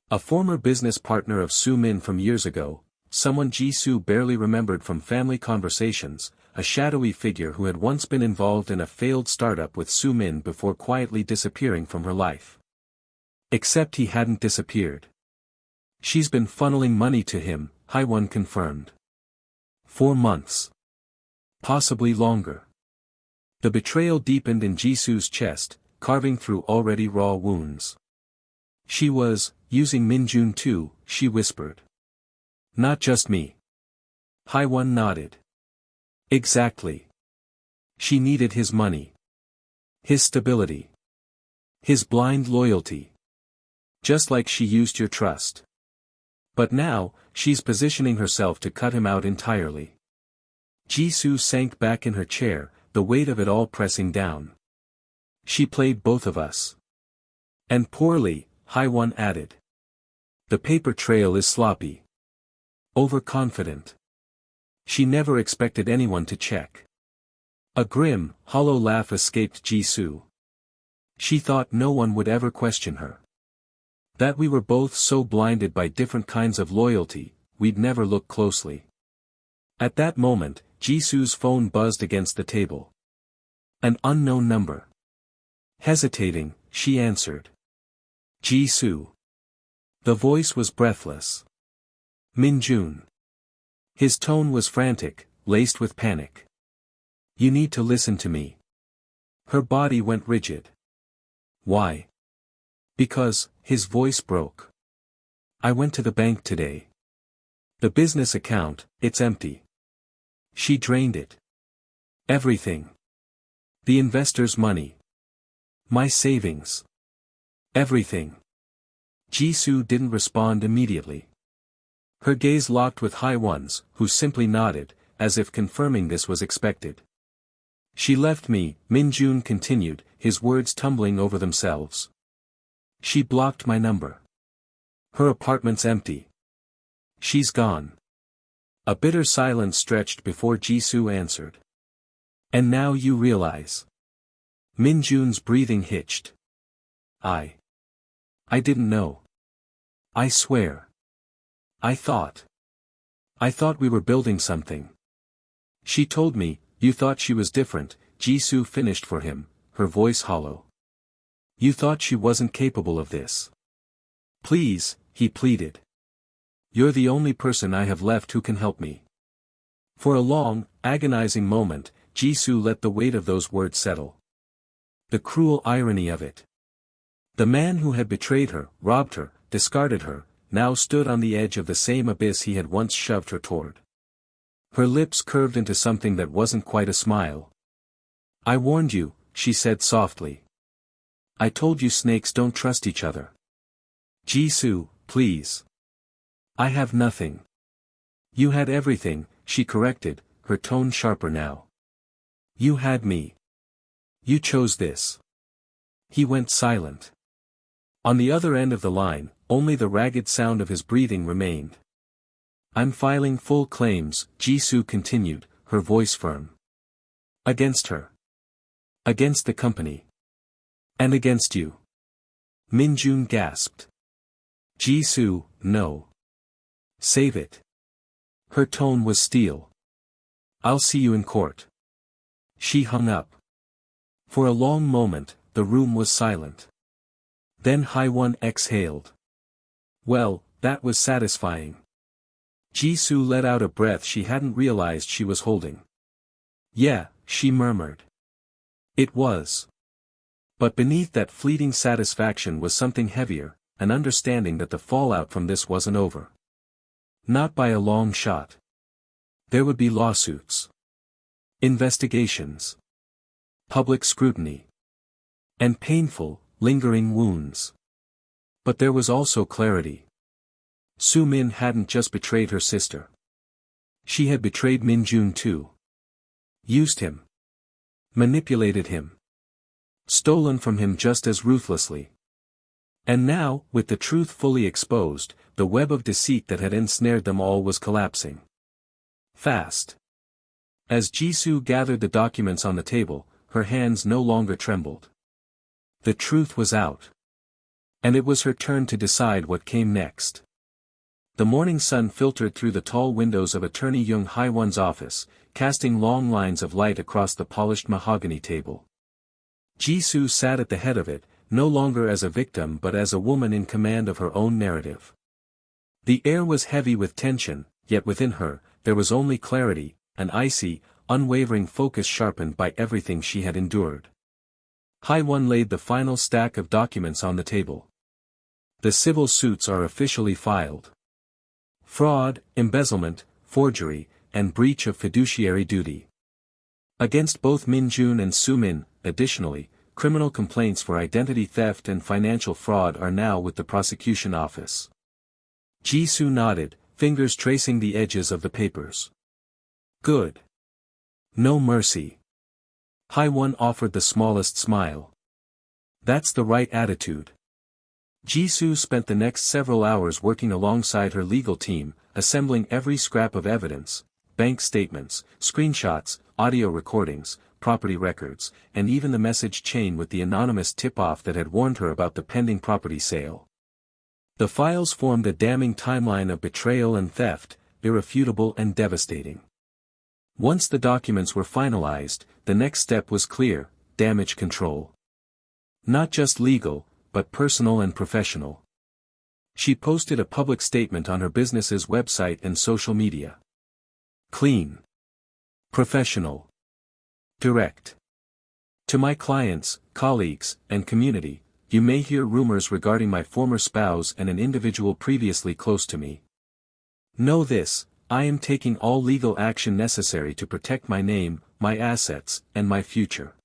A former business partner of Sumin from years ago, someone Jisoo barely remembered from family conversations, a shadowy figure who had once been involved in a failed startup with Sumin before quietly disappearing from her life. Except he hadn't disappeared. She's been funneling money to him, Haewon confirmed. 4 months. Possibly longer. The betrayal deepened in Jisoo's chest, carving through already raw wounds. She was, using Minjun too, she whispered. Not just me. Haewon nodded. Exactly. She needed his money. His stability. His blind loyalty. Just like she used your trust. But now, she's positioning herself to cut him out entirely. Jisoo sank back in her chair, the weight of it all pressing down. She played both of us. And poorly, Haewon added. The paper trail is sloppy. Overconfident. She never expected anyone to check. A grim, hollow laugh escaped Jisoo. She thought no one would ever question her. That we were both so blinded by different kinds of loyalty, we'd never look closely. At that moment, Jisoo's phone buzzed against the table. An unknown number. Hesitating, she answered. Jisoo. The voice was breathless. Minjun. His tone was frantic, laced with panic. You need to listen to me. Her body went rigid. Why? Because, his voice broke. I went to the bank today. The business account, it's empty. She drained it. Everything. The investor's money. My savings. Everything. Jisoo didn't respond immediately. Her gaze locked with Haewon's, who simply nodded, as if confirming this was expected. She left me, Minjun continued, his words tumbling over themselves. She blocked my number. Her apartment's empty. She's gone. A bitter silence stretched before Jisoo answered. And now you realize. Minjun's breathing hitched. I didn't know. I swear. I thought we were building something. She told me, you thought she was different, Jisoo finished for him, her voice hollow. You thought she wasn't capable of this. Please, he pleaded. You're the only person I have left who can help me. For a long, agonizing moment, Jisoo let the weight of those words settle. The cruel irony of it. The man who had betrayed her, robbed her, discarded her, now stood on the edge of the same abyss he had once shoved her toward. Her lips curved into something that wasn't quite a smile. I warned you, she said softly. I told you snakes don't trust each other. Jisoo, please. I have nothing. You had everything, she corrected, her tone sharper now. You had me. You chose this. He went silent. On the other end of the line, only the ragged sound of his breathing remained. I'm filing full claims, Jisoo continued, her voice firm. Against her. Against the company. And against you. Minjun gasped. Jisoo, no. Save it. Her tone was steel. I'll see you in court. She hung up. For a long moment, the room was silent. Then Haiwon exhaled. Well, that was satisfying. Jisoo let out a breath she hadn't realized she was holding. Yeah, she murmured. It was. But beneath that fleeting satisfaction was something heavier, an understanding that the fallout from this wasn't over. Not by a long shot. There would be lawsuits. Investigations. Public scrutiny. And painful, lingering wounds. But there was also clarity. Soo-min hadn't just betrayed her sister. She had betrayed Minjun too. Used him. Manipulated him. Stolen from him just as ruthlessly. And now, with the truth fully exposed, the web of deceit that had ensnared them all was collapsing. Fast. As Jisoo gathered the documents on the table, her hands no longer trembled. The truth was out. And it was her turn to decide what came next. The morning sun filtered through the tall windows of attorney Young Haiwon's office, casting long lines of light across the polished mahogany table. Jisoo sat at the head of it, no longer as a victim but as a woman in command of her own narrative. The air was heavy with tension, yet within her, there was only clarity, an icy, unwavering focus sharpened by everything she had endured. Haiwon laid the final stack of documents on the table. The civil suits are officially filed. Fraud, embezzlement, forgery, and breach of fiduciary duty. Against both Minjun and Soo-min, additionally, criminal complaints for identity theft and financial fraud are now with the prosecution office. Jisoo nodded, fingers tracing the edges of the papers. Good. No mercy. Haiwon offered the smallest smile. That's the right attitude. Jisoo spent the next several hours working alongside her legal team, assembling every scrap of evidence, bank statements, screenshots, audio recordings, property records, and even the message chain with the anonymous tip-off that had warned her about the pending property sale. The files formed a damning timeline of betrayal and theft, irrefutable and devastating. Once the documents were finalized, the next step was clear: damage control. Not just legal, but personal and professional. She posted a public statement on her business's website and social media. Clean. Professional. Direct. To my clients, colleagues, and community, you may hear rumors regarding my former spouse and an individual previously close to me. Know this: I am taking all legal action necessary to protect my name, my assets, and my future.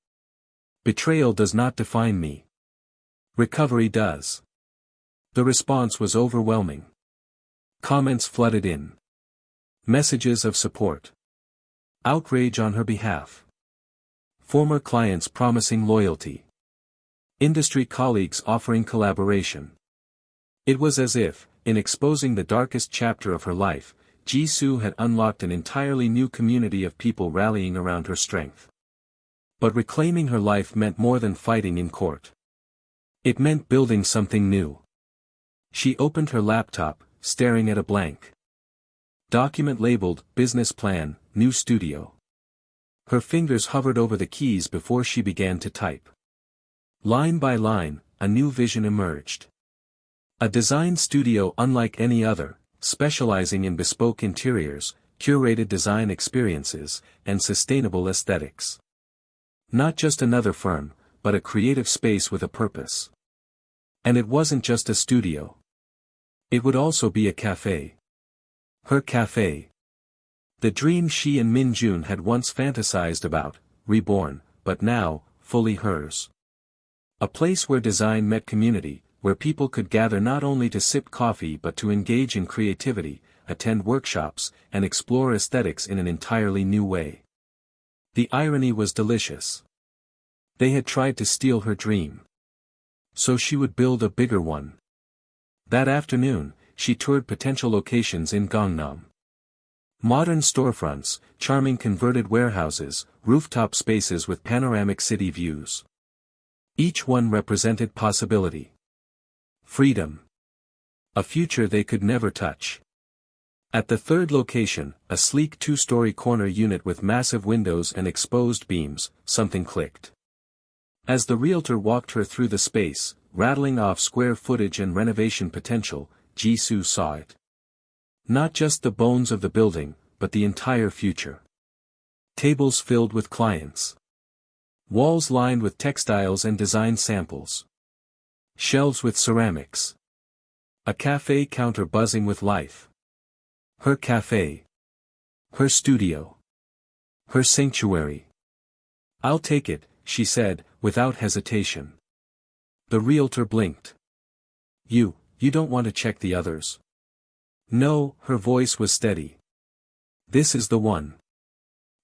Betrayal does not define me. Recovery does. The response was overwhelming. Comments flooded in. Messages of support. Outrage on her behalf. Former clients promising loyalty. Industry colleagues offering collaboration. It was as if, in exposing the darkest chapter of her life, Jisoo had unlocked an entirely new community of people rallying around her strength. But reclaiming her life meant more than fighting in court. It meant building something new. She opened her laptop, staring at a blank document labeled, Business Plan, New Studio. Her fingers hovered over the keys before she began to type. Line by line, a new vision emerged. A design studio unlike any other, specializing in bespoke interiors, curated design experiences, and sustainable aesthetics. Not just another firm, but a creative space with a purpose. And it wasn't just a studio. It would also be a cafe. Her cafe. The dream she and Min Jun had once fantasized about, reborn, but now, fully hers. A place where design met community, where people could gather not only to sip coffee but to engage in creativity, attend workshops, and explore aesthetics in an entirely new way. The irony was delicious. They had tried to steal her dream. So she would build a bigger one. That afternoon, she toured potential locations in Gangnam. Modern storefronts, charming converted warehouses, rooftop spaces with panoramic city views. Each one represented possibility. Freedom. A future they could never touch. At the third location, a sleek two-story corner unit with massive windows and exposed beams, something clicked. As the realtor walked her through the space, rattling off square footage and renovation potential, Jisoo saw it. Not just the bones of the building, but the entire future. Tables filled with clients. Walls lined with textiles and design samples. Shelves with ceramics. A cafe counter buzzing with life. Her cafe. Her studio. Her sanctuary. "I'll take it," she said, without hesitation. The realtor blinked. You don't want to check the others?" "No," her voice was steady. "This is the one."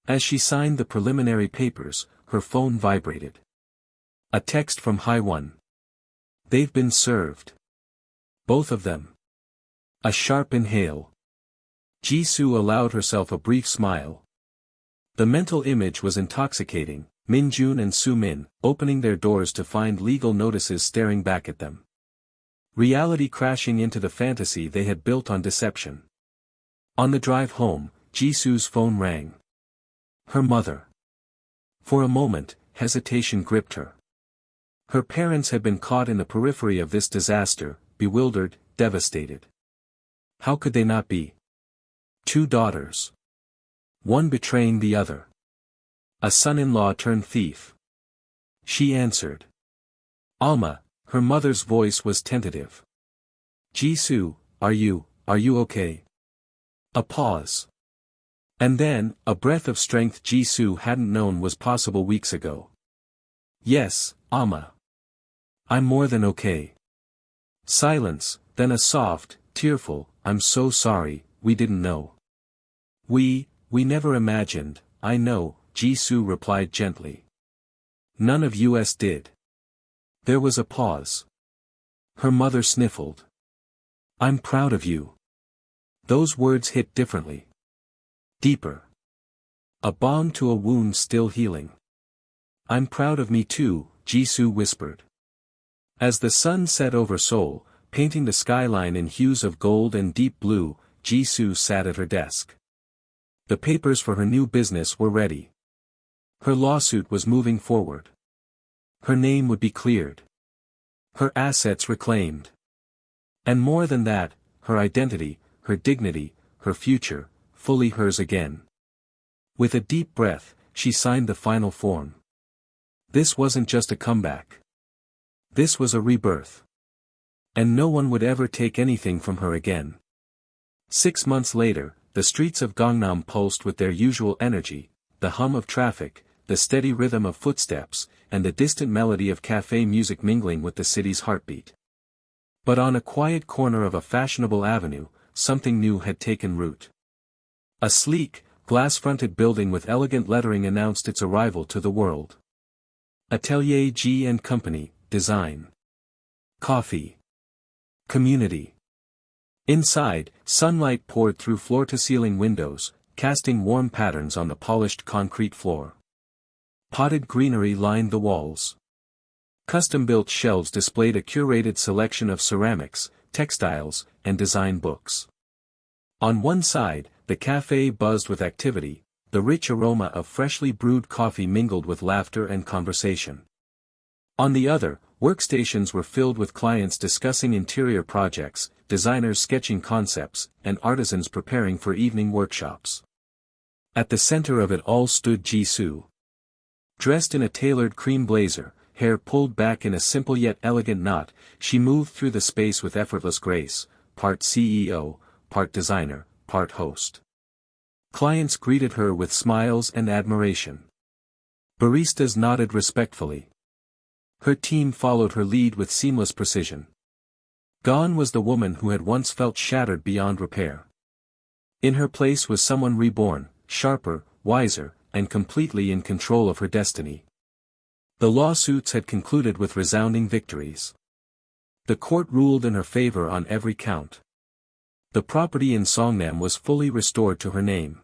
As she signed the preliminary papers, her phone vibrated. A text from Haiwon. "They've been served. Both of them." A sharp inhale. Jisoo allowed herself a brief smile. The mental image was intoxicating, Min Jun and Soo Min, opening their doors to find legal notices staring back at them. Reality crashing into the fantasy they had built on deception. On the drive home, Jisoo's phone rang. Her mother. For a moment, hesitation gripped her. Her parents had been caught in the periphery of this disaster, bewildered, devastated. How could they not be? Two daughters. One betraying the other. A son-in-law turned thief. She answered. "Alma," her mother's voice was tentative. "Jisoo, are you okay?" A pause. And then, a breath of strength Jisoo hadn't known was possible weeks ago. "Yes, Alma. I'm more than okay." Silence, then a soft, tearful, "I'm so sorry, we didn't know. We never imagined, I know," Jisoo replied gently. "None of us did." There was a pause. Her mother sniffled. "I'm proud of you." Those words hit differently. Deeper. A balm to a wound still healing. "I'm proud of me too," Jisoo whispered. As the sun set over Seoul, painting the skyline in hues of gold and deep blue, Jisoo sat at her desk. The papers for her new business were ready. Her lawsuit was moving forward. Her name would be cleared. Her assets reclaimed. And more than that, her identity, her dignity, her future, fully hers again. With a deep breath, she signed the final form. This wasn't just a comeback. This was a rebirth. And no one would ever take anything from her again. 6 months later, the streets of Gangnam pulsed with their usual energy, the hum of traffic, the steady rhythm of footsteps, and the distant melody of cafe music mingling with the city's heartbeat. But on a quiet corner of a fashionable avenue, something new had taken root. A sleek, glass-fronted building with elegant lettering announced its arrival to the world. Atelier G & Company, Design. Coffee. Community. Inside, sunlight poured through floor-to-ceiling windows, casting warm patterns on the polished concrete floor. Potted greenery lined the walls. Custom-built shelves displayed a curated selection of ceramics, textiles, and design books. On one side, the cafe buzzed with activity, the rich aroma of freshly brewed coffee mingled with laughter and conversation. On the other, workstations were filled with clients discussing interior projects, designers sketching concepts, and artisans preparing for evening workshops. At the center of it all stood Jisoo. Dressed in a tailored cream blazer, hair pulled back in a simple yet elegant knot, she moved through the space with effortless grace, part CEO, part designer, part host. Clients greeted her with smiles and admiration. Baristas nodded respectfully. Her team followed her lead with seamless precision. Gone was the woman who had once felt shattered beyond repair. In her place was someone reborn, sharper, wiser, and completely in control of her destiny. The lawsuits had concluded with resounding victories. The court ruled in her favor on every count. The property in Songnam was fully restored to her name.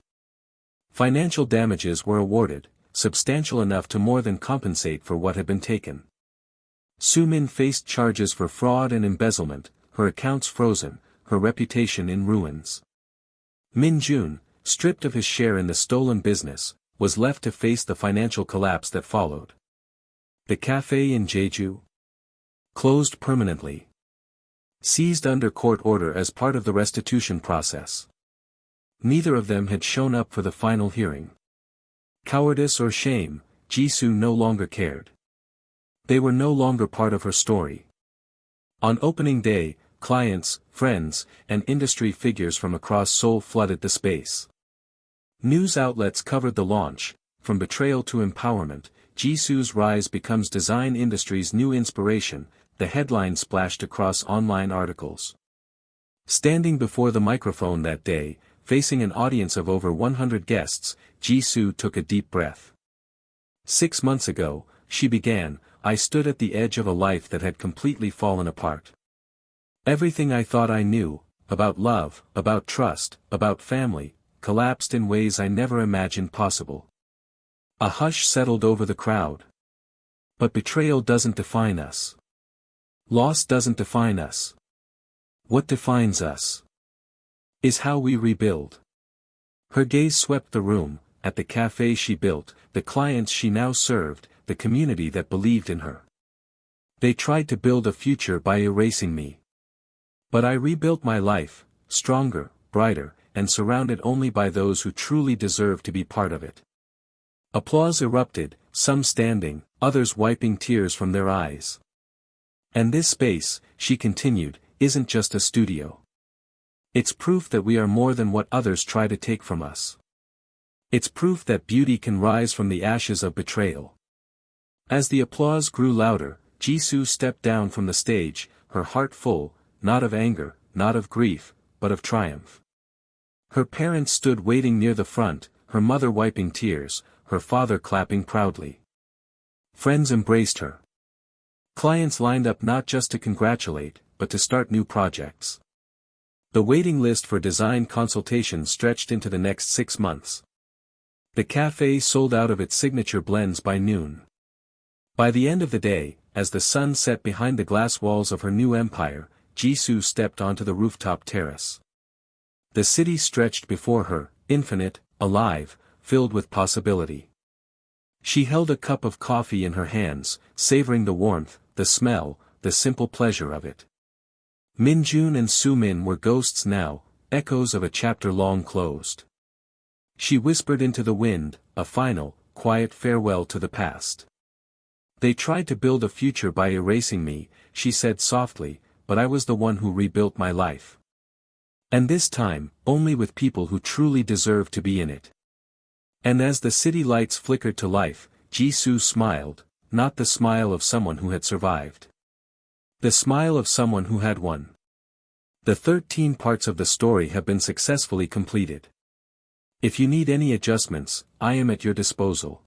Financial damages were awarded, substantial enough to more than compensate for what had been taken. Soo-min faced charges for fraud and embezzlement, her accounts frozen, her reputation in ruins. Min-jun, stripped of his share in the stolen business, was left to face the financial collapse that followed. The cafe in Jeju? Closed permanently. Seized under court order as part of the restitution process. Neither of them had shown up for the final hearing. Cowardice or shame, Jisoo no longer cared. They were no longer part of her story. On opening day, clients, friends, and industry figures from across Seoul flooded the space. News outlets covered the launch. From betrayal to empowerment, Jisoo's rise becomes design industry's new inspiration, the headline splashed across online articles. Standing before the microphone that day, facing an audience of over 100 guests, Jisoo took a deep breath. 6 months ago, she began, I stood at the edge of a life that had completely fallen apart. Everything I thought I knew, about love, about trust, about family, collapsed in ways I never imagined possible. A hush settled over the crowd. But betrayal doesn't define us. Loss doesn't define us. What defines us is how we rebuild. Her gaze swept the room, at the cafe she built, the clients she now served, the community that believed in her. They tried to build a future by erasing me. But I rebuilt my life, stronger, brighter, and surrounded only by those who truly deserve to be part of it. Applause erupted, some standing, others wiping tears from their eyes. And this space, she continued, isn't just a studio. It's proof that we are more than what others try to take from us. It's proof that beauty can rise from the ashes of betrayal. As the applause grew louder, Jisoo stepped down from the stage, her heart full, not of anger, not of grief, but of triumph. Her parents stood waiting near the front, her mother wiping tears, her father clapping proudly. Friends embraced her. Clients lined up not just to congratulate, but to start new projects. The waiting list for design consultations stretched into the next 6 months. The cafe sold out of its signature blends by noon. By the end of the day, as the sun set behind the glass walls of her new empire, Jisoo stepped onto the rooftop terrace. The city stretched before her, infinite, alive, filled with possibility. She held a cup of coffee in her hands, savoring the warmth, the smell, the simple pleasure of it. Min-jun and Soo-min were ghosts now, echoes of a chapter long closed. She whispered into the wind, a final, quiet farewell to the past. They tried to build a future by erasing me, she said softly, but I was the one who rebuilt my life. And this time, only with people who truly deserve to be in it. And as the city lights flickered to life, Jisoo smiled, not the smile of someone who had survived. The smile of someone who had won. The 13 parts of the story have been successfully completed. If you need any adjustments, I am at your disposal.